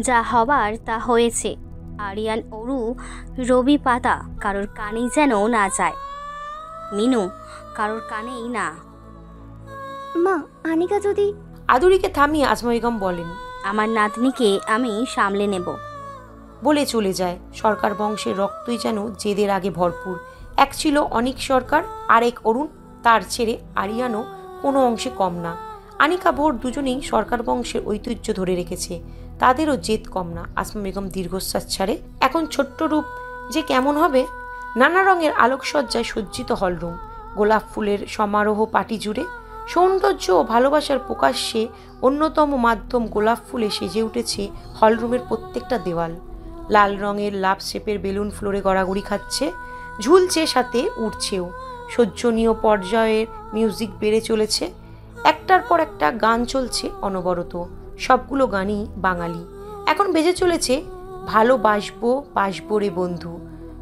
যা হবার তা হয়েছে। আরিয়ান, অরু, রবি, পাতা কারোর কানেই যেন না যায়। মিনু, কারোর কানেই না। মা, আনিকা যদি... আদুরিকে থামিয়ে আসমা বেগম বলেন, আমার নাতনিকে আমি সামলে নেব। বলে চলে যায়। সরকার বংশের রক্তই যেন জেদের আগে ভরপুর। এক ছিল অনিক সরকার, আরেক অরুণ। তার ছেড়ে আরিয়ানও কোনো অংশে কম না। আনিকা ভোর দুজনেই সরকার বংশের ঐতিহ্য ধরে রেখেছে, তাদেরও জেদ কম না। আসমা বেগম দীর্ঘশ্বাস ছাড়ে। এখন ছোট্ট রূপ যে কেমন হবে। নানা রঙের আলোকসজ্জায় সজ্জিত হলরুম, গোলাপ ফুলের সমারোহ পাটি জুড়ে। সৌন্দর্য ও ভালোবাসার প্রকাশ্যে অন্যতম মাধ্যম গোলাপ ফুলে সেজে উঠেছে হলরুমের প্রত্যেকটা দেওয়াল। লাল রঙের লাভ শেপের বেলুন ফ্লোরে গড়াগড়ি খাচ্ছে, ঝুলছে, সাথে উঠছেও। সহ্যনীয় পর্যায়ের মিউজিক বেড়ে চলেছে। একটার পর একটা গান চলছে অনবরত, সবগুলো গানই বাঙালি। এখন বেজে চলেছে ভালোবাসবো বাসবো রে বন্ধু।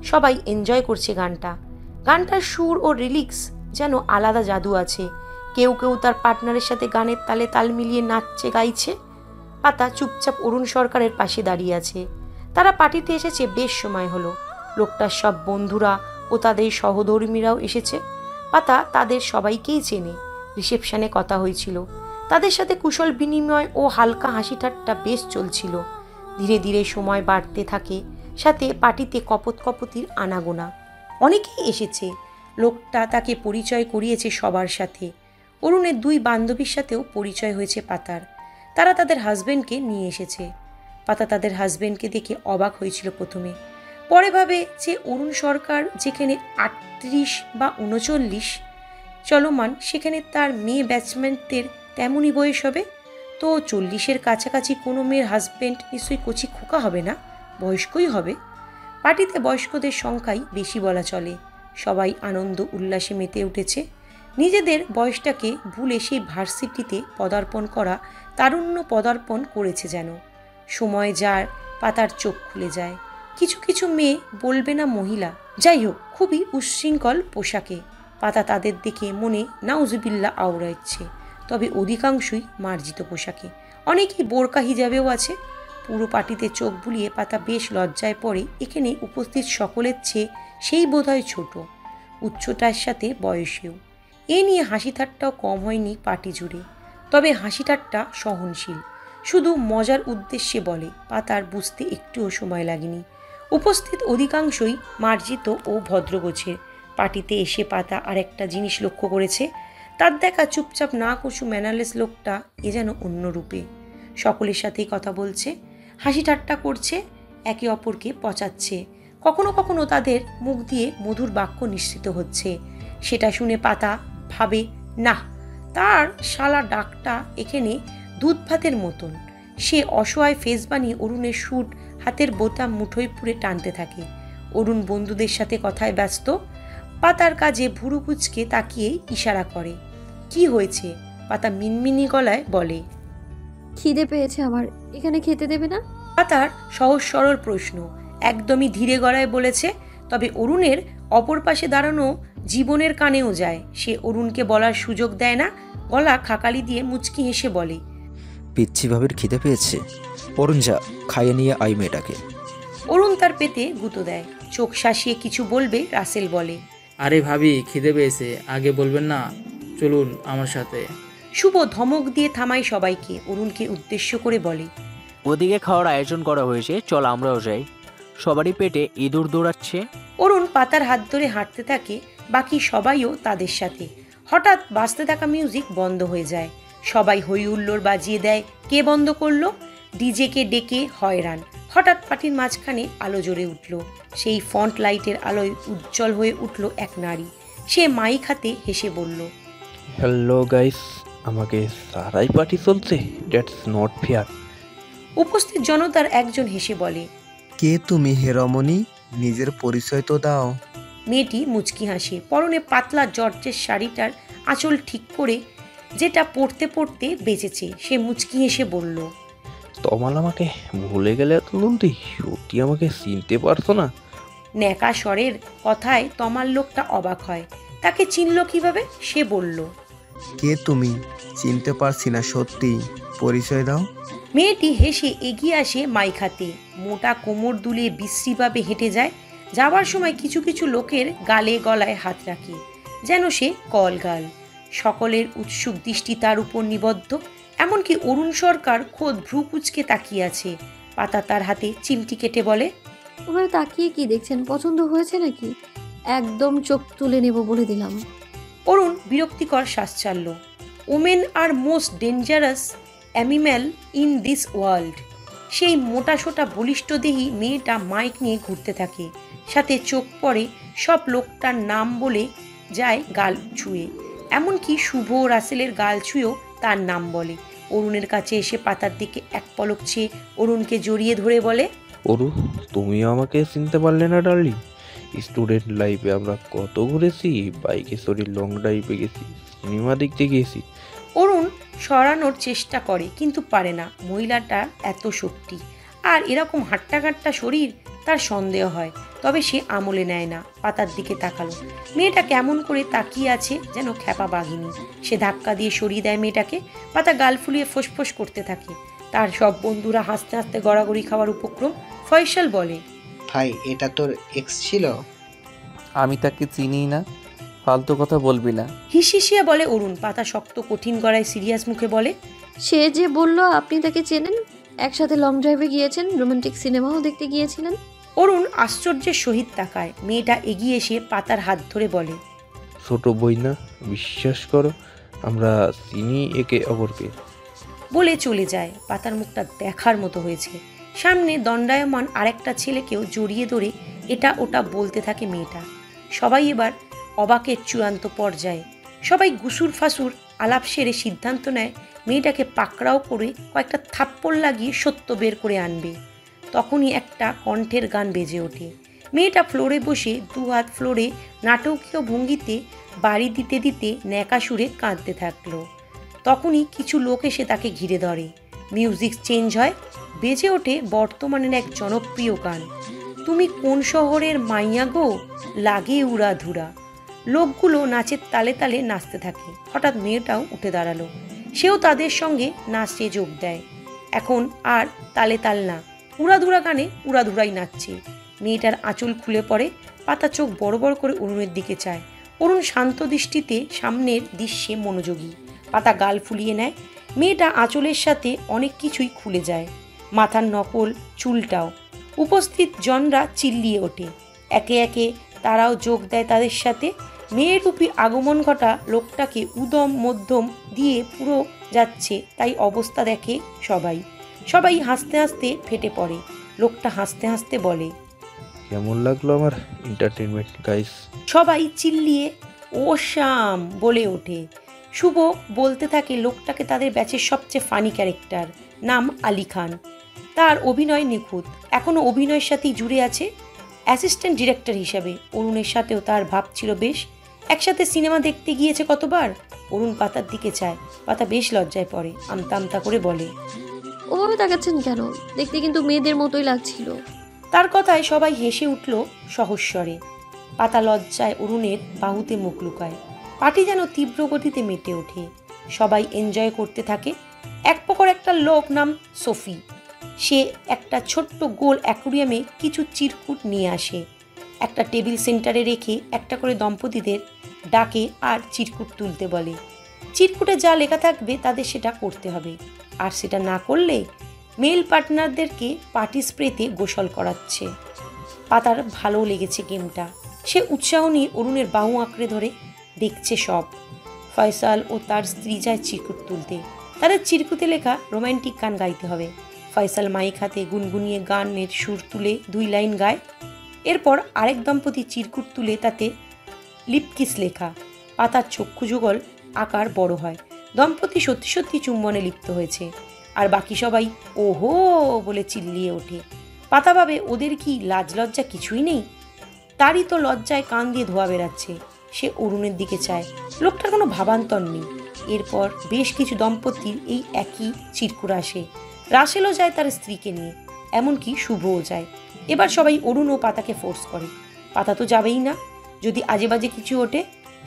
সবাই এনজয় করছে গানটা। গানটার সুর ও রিলিক্স যেন আলাদা জাদু আছে। কেউ কেউ তার পার্টনারের সাথে গানের তালে তাল মিলিয়ে নাচছে গাইছে। পাতা চুপচাপ অরুণ সরকারের পাশে দাঁড়িয়ে আছে। তারা পার্টিতে এসেছে বেশ সময় হলো। লোকটার সব বন্ধুরা ও তাদের সহধর্মীরাও এসেছে। পাতা তাদের সবাইকেই চেনে। রিসেপশনে কথা হয়েছিল, তাদের সাথে কুশল বিনিময় ও হালকা হাসি ঠাট্টা বেশ চলছিল। ধীরে ধীরে সময় বাড়তে থাকে, সাথে পার্টিতে কপতির আনাগোনা। অনেকেই এসেছে। লোকটা তাকে পরিচয় করিয়েছে সবার সাথে। অরুণের দুই বান্ধবীর সাথেও পরিচয় হয়েছে পাতার। তারা তাদের হাজবেন্ডকে নিয়ে এসেছে। পাতা তাদের হাজবেন্ডকে দেখে অবাক হয়েছিল প্রথমে, পরে ভাবে যে অরুণ সরকার যেখানে 38 বা 39 চলমান, সেখানে তার মেয়ে ব্যাচমেন্টদের তেমনই বয়স হবে। তো 40-এর কাছাকাছি কোনো মেয়ের হাজবেন্ড নিশ্চয়ই কচি খোকা হবে না, বয়স্কই হবে। পার্টিতে বয়স্কদের সংখ্যাই বেশি বলা চলে। সবাই আনন্দ উল্লাসে মেতে উঠেছে। নিজেদের বয়সটাকে ভুলে সেই ভার্সিটিতে পদার্পণ করা তারুণ্য পদার্পণ করেছে যেন। সময় যার পাতার চোখ খুলে যায়। কিছু কিছু মেয়ে, বলবে না মহিলা, যাই হোক, খুবই উচ্ছৃঙ্খল পোশাকে। পাতা তাদের দেখে মনে নাউজুবিল্লাহ আওড়াচ্ছে, তবে অধিকাংশই মার্জিত পোশাকে। অনেকেই বোরকা হিজাবেও আছে। পুরো পার্টিতে চোখ বুলিয়ে পাতা বেশ লজ্জায় পড়ে। এখানে উপস্থিত সকলের চেয়ে সেই বোধহয় ছোট, উচ্চতার সাথে বয়সেও। এ নিয়ে হাসি ঠাট্টাও কম হয়নি পার্টি জুড়ে, তবে হাসি ঠাট্টা সহনশীল, শুধু মজার উদ্দেশ্যে বলে। পাতার বুঝতে একটুও সময় লাগেনি। উপস্থিত অধিকাংশই মার্জিত ও ভদ্রগোছের। পার্টিতে এসে পাতা আর একটা জিনিস লক্ষ্য করেছে। তার দেখা চুপচাপ না কচু ম্যানারলেস লোকটা এ যেন অন্য রূপে। সকলের সাথেই কথা বলছে, হাসি ঠাট্টা করছে, একে অপরকে পচাচ্ছে। কখনো কখনো তাদের মুখ দিয়ে মধুর বাক্য নিঃসৃত হচ্ছে। সেটা শুনে পাতা ভাবে, না, তার শালা ডাকটা এখানে দুধ ভাতের মতন। সে অসহায় ফেস বানিয়ে অরুণের স্যুট হাতের বোতাম মুঠোয় পুরে টানতে থাকে। অরুণ বন্ধুদের সাথে কথায় ব্যস্ত। পাতার কাজে ভুরু কুচকে তাকিয়ে ইশারা করে। কি হয়েছে? পাতা মিনমিনি গলায় বলে, খিদে পেয়েছে আমার, এখানে খেতে দেবে না? পাতার সহজ সরল প্রশ্ন একদমই ধীরে গলায় বলেছে, তবে অরুণের অপর পাশে দাঁড়ানো জীবনের কানেও যায়। সে অরুণকে বলার সুযোগ দেয় না। গলা খাকালি দিয়ে মুচকি হেসে বলে, পিচ্ছি ভাবির খিদে পেয়েছে, অরুণ যা খাইয়ে নিয়ে আই মেয়েটাকে। অরুণ তার পেটে গুঁতো দেয়। চোখ শাসিয়ে কিছু বলবে রাসেল বলে, আরে ভাবি, খিদে পেয়েছে, আগে বলবেন না? চলুন আমার সাথে। শুভ ধমক দিয়ে থামায় সবাইকে। অরুণকে উদ্দেশ্য করে বলে, ওদিকে খাওয়ার আয়োজন করা হয়েছে, চল আমরাও যাই। সবারই পেটে ইঁদুর দৌড়াচ্ছে। অরুণ পাতার হাত ধরে হাঁটতে থাকে, বাকি সবাইও তাদের সাথে। হঠাৎ বাজতে থাকা মিউজিক বন্ধ হয়ে যায়। সবাই হই হুল্লোড় বাজিয়ে দেয়। কে বন্ধ করলো? ডিজেকে ডেকে হয়রান। হঠাৎ পার্টির মাঝখানে আলো জ্বলে উঠল। সেই ফন্ট লাইটের আলোয় উজ্জ্বল হয়ে উঠল এক নারী। সে মাইক হাতে হেসে বলল, হ্যালো গাইস, আমাকে সারাই পার্টি চলছে, দ্যাটস নট ফেয়ার। উপস্থিত জনতার একজন হেসে বলে, কে তুমি হে রমণী? নিজের পরিচয় তো দাও। মেয়েটি মুচকি হাসে। পরনে পাতলা জর্জের শাড়িটার আঁচল ঠিক করে, যেটা পরতে পরতে বেঁচেছে। সে মুচকি হেসে বলল, তমাল আমাকে ভুলে গেলে এত জলদি? সত্যি আমাকে চিনতে পারছো না? ন্যাকা স্বরের কথায় তমাল লোকটা অবাক হয়। তাকে চিনল কিভাবে? সে বলল, কে তুমি? চিনতে পারছি না সত্যি, পরিচয় দাও। মেয়েটি হেসে এগিয়ে আসে মাইক হাতে। মোটা কোমর দুলিয়ে বিশ্রীভাবে হেঁটে যায়। যাবার সময় কিছু কিছু লোকের গালে গলায় হাত রাখে, যেন সে কলগাল। সকলের উৎসুক দৃষ্টি তার উপর নিবদ্ধ। এমনকি অরুণ সরকার খোদ ভ্রু কুঁচকে তাকিয়ে আছে। পাতা তার হাতে চিমটি কেটে বলে, ওভাবে তাকিয়ে কি দেখছেন? পছন্দ হয়েছে নাকি? একদম চোখ তুলে নেব বলে দিলাম। অরুণ বিরক্তিকর শ্বাস ছাড়ল। Women are most dangerous animal in this world. সেই মোটাসোটা বলিষ্ঠ দেহী মেয়েটা মাইক নিয়ে ঘুরতে থাকে। সাথে চোখ পড়ে সব লোকটার নাম বলে যায় গাল ছুঁয়ে। এমনকি শুভ রাসেলের গাল ছুঁয়েও তার নাম বলে। অরুণের কাছে এসে পাতার দিকে এক পলক চেয়ে অরুণকে জড়িয়ে ধরে বলে, অরু, তুমিও আমাকে চিনতে পারলে না ডার্লিং? স্টুডেন্ট লাইফে আমরা কত ঘুরেছি, বাইকে চড়ে লং ড্রাইভে গেছি, সিনেমা দেখতে গিয়েছি। অরুণ সরানোর চেষ্টা করে কিন্তু পারে না। মহিলাটা এত শক্তি আর এরকম হাট্টা শরীর, তার সন্দেহ হয়। তবে সে আমলে নেয় না। পাতার দিকে তাকালো। মেয়েটা কেমন করে তাকিয়ে আছে, যেন খ্যাপা বাঘিনী। সে ধাক্কা দিয়ে সরিয়ে দেয় মেয়েটাকে। পাতা গাল ফুলিয়ে ফোঁস করতে থাকে। তার সব বন্ধুরা হাসতে হাসতে গড়াগড়ি খাওয়ার উপক্রম। ফয়সাল বলে, ভাই এটা তোর এক্স ছিল? আমি তাকে চিনি না, ফালতু কথা বলবি না। হিসিসিয়া বলে অরুণ। পাতা শক্ত কঠিন গলায় সিরিয়াস মুখে বলে, সে যে বলল আপনি তাকে চেনেন, একসাথে লং ড্রাইভে গিয়েছেন, রোমান্টিক সিনেমাও দেখতে গিয়েছিলেন। অরুণ আশ্চর্যের সহিত তাকায়। মেয়েটা এগিয়ে এসে পাতার হাত ধরে বলে, ছোট বই না, বিশ্বাস করো, আমরা চিনি একে অপরকে। বলে চলে যায়। পাতার মুখটা দেখার মতো হয়েছে। সামনে দণ্ডায়মান আরেকটা ছেলেকেও জড়িয়ে ধরে এটা ওটা বলতে থাকে মেয়েটা। সবাই এবার অবাকের চূড়ান্ত পর্যায়ে। সবাই গুসুর ফাসুর আলাপ সেরে সিদ্ধান্ত নেয় মেয়েটাকে পাকড়াও করে কয়েকটা থাপ্পড় লাগিয়ে সত্য বের করে আনবে। তখনই একটা কণ্ঠের গান বেজে ওঠে। মেয়েটা ফ্লোরে বসে দুহাত ফ্লোরে নাটকীয় ভঙ্গিতে বাড়ি দিতে দিতে ন্যাকা সুরে কাঁদতে থাকলো। তখনই কিছু লোক এসে তাকে ঘিরে ধরে। মিউজিক চেঞ্জ হয়। বেজে ওঠে বর্তমানের এক জনপ্রিয় গান, তুমি কোন শহরের মাইয়া গো, লাগে উড়াধুরা। লোকগুলো নাচের তালে তালে নাচতে থাকে। হঠাৎ মেয়েটাও উঠে দাঁড়ালো। সেও তাদের সঙ্গে নাচে যোগ দেয়। এখন আর তালে তাল না, উড়াধুরা গানে উড়াধুরাই নাচছে। মেয়েটার আঁচল খুলে পড়ে। পাতা চোখ বড় বড় করে অরুণের দিকে চায়। অরুণ শান্ত দৃষ্টিতে সামনের দৃশ্যে মনোযোগী। পাতা গাল ফুলিয়ে নেয়। মেয়েটা আঁচলের সাথে অনেক কিছুই খুলে যায়, মাথার নকল, চুলটাও। উপস্থিত জনরা চিল্লিয়ে ওঠে। একে একে তারাও যোগ দেয় তাদের সাথে। মেয়েরূপী আগমন ঘটা লোকটাকে উদম মধ্যম দিয়ে পুরো যাচ্ছে, তাই অবস্থা দেখে সবাই হাসতে হাসতে ফেটে পড়ে। লোকটা হাসতে হাসতে বলে, কেমন লাগলো আমার এন্টারটেনমেন্ট গাইস? সবাই চিল্লিয়ে ও শাম বলে ওঠে। শুভ বলতে থাকে লোকটাকে তাদের ব্যাচের সবচেয়ে ফানি ক্যারেক্টার, নাম আলী খান। তার অভিনয় নিখুঁত, এখনও অভিনয়ের সাথেই জুড়ে আছে অ্যাসিস্ট্যান্ট ডিরেক্টর হিসাবে। অরুণের সাথেও তার ভাব ছিল বেশ। একসাথে সিনেমা দেখতে গিয়েছে কতবার। অরুণ পাতার দিকে চায়। পাতা বেশ লজ্জায় পড়ে, আমতা আমতা করে বলে, ওভাবে তাকাচ্ছেন কেন? দেখতে কিন্তু মেয়েদের মতোই লাগছিল। তার কথায় সবাই হেসে উঠল সহস্বরে। পাতা লজ্জায় অরুণের বাহুতে মুখ লুকায়। পার্টি যেন তীব্র গতিতে মেতে ওঠে। সবাই এনজয় করতে থাকে। এক প্রকার একটা লোক নাম সোফি, সে একটা ছোট্ট গোল অ্যাকুরিয়ামে কিছু চিরকুট নিয়ে আসে। একটা টেবিল সেন্টারে রেখে একটা করে দম্পতিদের ডাকে আর চিরকুট তুলতে বলে। চিরকুটে যা লেখা থাকবে তাদের সেটা করতে হবে, আর সেটা না করলে মেল পার্টনারদেরকে পার্টি স্প্রেতে গোসল করাচ্ছে। পাতার ভালো লেগেছে গেমটা। সে উৎসাহ নিয়ে অরুণের বাহু আঁকড়ে ধরে দেখছে সব। ফয়সাল ও তার স্ত্রী যায় চিরকুট তুলতে। তাদের চিরকুটে লেখা রোমান্টিক গান গাইতে হবে। ফয়সাল মাইক হাতে গুনগুনিয়ে গানের সুর তুলে 2 লাইন গায়। এরপর আরেক দম্পতি চিরকুট তুলে তাতে লিপকিস লেখা। পাতার চক্ষু যুগল আকার বড় হয়। দম্পতি সত্যি সত্যি চুম্বনে লিপ্ত হয়েছে, আর বাকি সবাই ওহো বলে চিল্লিয়ে ওঠে। পাতা ভাবে ওদের কি লাজ লজ্জা কিছুই নেই? তারই তো লজ্জায় কান দিয়ে ধোয়া বেরাচ্ছে। সে অরুণের দিকে চায়, লোকটার কোনো ভাবান্তর নেই। এরপর বেশ কিছু দম্পতির এই একই চিরকুট আসে। রাসেলও যায় তার স্ত্রীকে নিয়ে, এমনকি শুভও যায়। এবার সবাই অরুণ ও পাতাকে ফোর্স করে। পাতা তো যাবেই না, যদি আজে বাজে কিছু ওঠে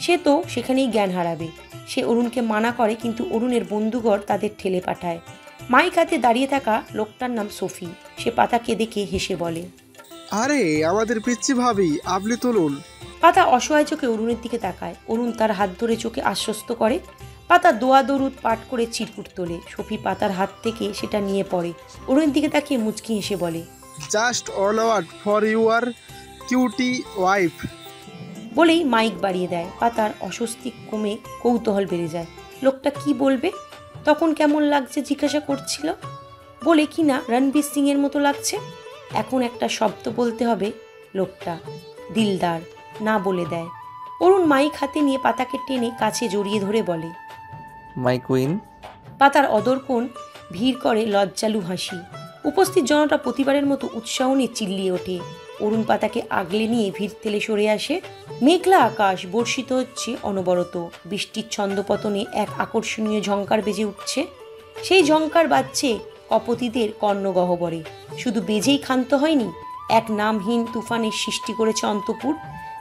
সে তো সেখানেই জ্ঞান হারাবে। সে অরুণকে মানা করে, কিন্তু অরুণের বন্ধুগণ তাদের ঠেলে পাঠায়। মাইক হাতে দাঁড়িয়ে থাকা লোকটার নাম সোফি। সে পাতাকে দেখে হেসে বলে, আরে আমাদের পিচ্চি ভাবি, আপনি তুলুন। পাতা অসহায় চোখে অরুণের দিকে তাকায়। অরুণ তার হাত ধরে চোখে আশ্বস্ত করে। পাতা দোয়া দরুদ পাঠ করে চিরকুট তোলে। সোফি পাতার হাত থেকে সেটা নিয়ে পড়ে। অরুণের দিকে তাকিয়ে মুচকি হেসে বলে, just all award for your cutie wife. বলেই মাইক বাড়িয়ে দেয়। পাতার অস্বস্তি কমে কৌতূহল বেড়ে যায়। লোকটা কি বলবে? তখন কেমন লাগছে জিজ্ঞাসা করছিল, বলে কি না রণবীর সিং এর মতো লাগছে। এখন একটা শব্দ বলতে হবে। লোকটা দিলদার না বলে দেয়। অরুণ মাইক হাতে নিয়ে পাতাকে টেনে কাছে জড়িয়ে ধরে বলে, মাই কুইন। পাতার অদর্পণ ভিড় করে লজ্জালু হাসি। উপস্থিত জনতা প্রতিবারের মতো উৎসাহ নিয়ে চিল্লিয়ে ওঠে। অরুণ পাতাকে আগলে নিয়ে ভিড় তেলে সরে আসে। মেঘলা আকাশ, বর্ষিত হচ্ছে অনবরত। বৃষ্টির ছন্দপতনে এক আকর্ষণীয় ঝংকার বেজে উঠছে। সেই ঝংকার বাজছে কপতিদের কর্ণগহ্বরে। শুধু বেজেই ক্ষান্ত হয়নি, এক নামহীন তুফানের সৃষ্টি করেছে অন্তপুর।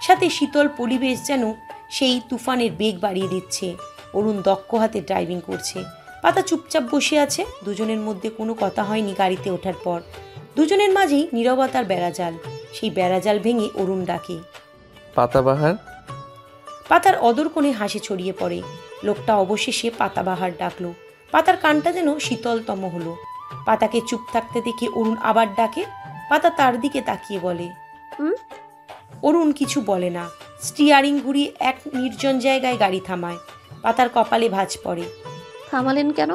সাথে শীতল পরিবেশ যেন সেই তুফানের বেগ বাড়িয়ে দিচ্ছে। অরুণ দক্ষ হাতে ড্রাইভিং করছে। পাতা চুপচাপ বসে আছে। দুজনের মধ্যে কোনো কথা হয়নি গাড়িতে ওঠার পর। দুজনের মাঝেই নীরবতার বেড়াজাল। সেই বেড়াজাল ভেঙে অরুণ ডাকে, পাতাবাহার। পাতার অদর কোণে হাসি ছড়িয়ে পড়ে। লোকটা অবশেষে পাতাবাহার ডাকলো। পাতার কানটা যেন শীতলতম হলো। পাতাকে চুপ থাকতে দেখে অরুণ আবার ডাকে। পাতা তার দিকে তাকিয়ে বলে, অরুণ কিছু বলে না। স্টিয়ারিং ঘুরিয়ে এক নির্জন জায়গায় গাড়ি থামায়। পাতার কপালে ভাঁজ পড়ে। থামালেন কেন?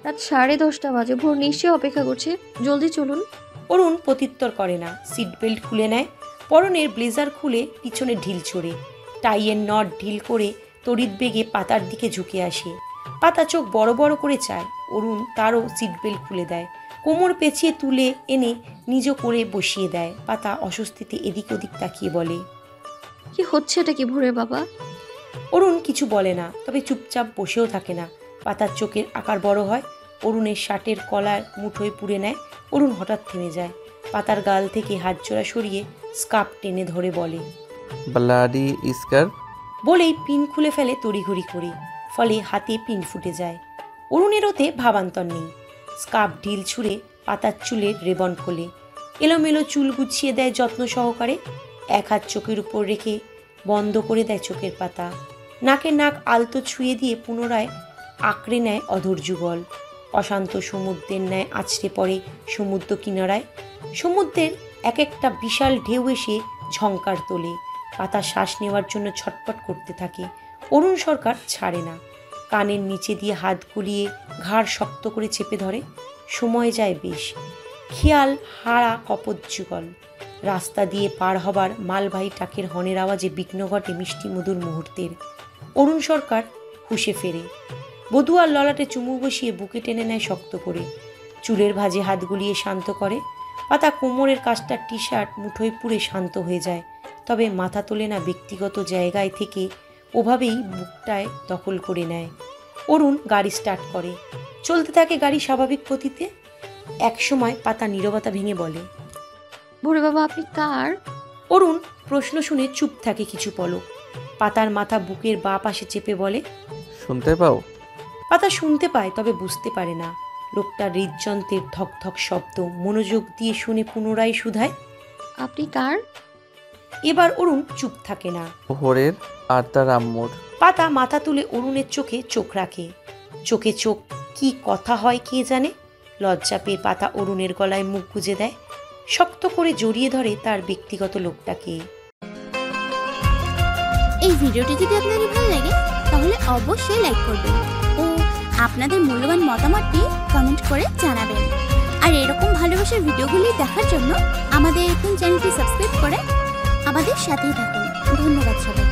রাত 10:30 বাজে, ভোর নিশ্চয়ই অপেক্ষা করছে, জলদি চলুন। অরুণ প্রত্যুত্তর করে না। সিট বেল্ট খুলে নেয়। পরনের ব্লেজার খুলে পিছনে ঢিল ছোড়ে। টাইয়ের নট ঢিল করে তড়িৎ বেগে পাতার দিকে ঝুঁকে আসে। পাতা চোখ বড় বড় করে চায়। অরুণ তারও সিট বেল্ট খুলে দেয়। কোমর পেঁচিয়ে তুলে এনে নিজ করে বসিয়ে দেয়। পাতা অস্বস্তিতে এদিক ওদিক তাকিয়ে বলে, কি হচ্ছে এটা কি ভোরে বাবা? অরুণ কিছু বলে না, তবে চুপচাপ বসেও থাকে না। পাতার চোখের আকার বড় হয়। অরুণের শার্টের কলার মুঠোয় পুড়ে নেয়। অরুণ হঠাৎ থেমে যায়। পাতার গাল থেকে হাত জোড়া সরিয়ে স্কার্ফ টেনে ধরে বলে, ব্লাডি স্কার্ফ। বলেই পিন খুলে ফেলে তড়িঘড়ি করে। ফলে হাতে পিন ফুটে যায়। অরুণের ওতে ভাবান্তর নেই। স্কার্ফ ঢিল ছুঁড়ে পাতার চুলের রেবন খোলে। এলোমেলো চুল গুছিয়ে দেয় যত্ন সহকারে। এক হাত চোখের উপর রেখে বন্ধ করে দেয় চোখের পাতা। নাকে নাক আলতো ছুঁয়ে দিয়ে পুনরায় আঁকড়ে নেয় অধর যুগল। অশান্ত সমুদ্রের ন্যায় আছড়ে পড়ে সমুদ্র কিনারায়। সমুদ্রের এক একটা বিশাল ঢেউ এসে ঝংকার তোলে। পাতা শ্বাস নেওয়ার জন্য ছটপট করতে থাকে। অরুণ সরকার ছাড়ে না। কানের নিচে দিয়ে হাত গুলিয়ে ঘাড় শক্ত করে চেপে ধরে। সময় যায় বেশ। খেয়াল হারা কপত যুগল। রাস্তা দিয়ে পার হবার মালবাহী ট্রাকের হর্নের আওয়াজে বিঘ্ন ঘটে মিষ্টি মধুর মুহূর্তের। অরুণ সরকার হুঁশে ফেরে। বধুয়ার ললাটে চুমু বসিয়ে বুকে টেনে নেয় শক্ত করে। চুলের ভাঁজে হাত গুলিয়ে শান্ত করে। পাতা কোমরের কাজটা টি শার্ট মুঠোয় পুড়ে শান্ত হয়ে যায়। তবে মাথা তোলে না ব্যক্তিগত জায়গায় থেকে, ওভাবেই বুকটায় দখল করে নেয়। অরুণ গাড়ি স্টার্ট করে। চলতে থাকে গাড়ি স্বাভাবিক গতিতে। এক সময় পাতা নীরবতা ভেঙে বলে, ভোরে বাবা আপনি কার? অরুণ প্রশ্ন শুনে চুপ থাকে কিছু পলক। পাতার মাথা বুকের বাঁ পাশে চেপে বলে, শুনতে পাও? পাতা শুনতে পায়, তবে বুঝতে পারে না। লোকটার হৃদযন্ত্রের ধকধক শব্দ মনোযোগ দিয়ে শুনে পুনরায় শুধায়, আপনি কার? এবার অরুণ চুপ থাকে না। ভোরের আর তার আম্মুর। পাতা মাথা তুলে অরুণের চোখে চোখ রাখে। চোখে চোখ, কি কথা হয় কে জানে। লজ্জা পেয়ে পাতা অরুণের গলায় মুখ গুজে দেয়, শক্ত করে জড়িয়ে ধরে তার ব্যক্তিগত লোকটাকে। এই ভিডিওটি যদি আপনাদের ভালো লাগে তাহলে অবশ্যই লাইক করবেন ও আপনাদের মূল্যবান মতামতটি কমেন্ট করে জানাবেন। আর এরকম ভালোবাসার ভিডিওগুলি দেখার জন্য আমাদের এখন চ্যানেলটি সাবস্ক্রাইব করে আমাদের সাথেই থাকুন। ধন্যবাদ সবাই।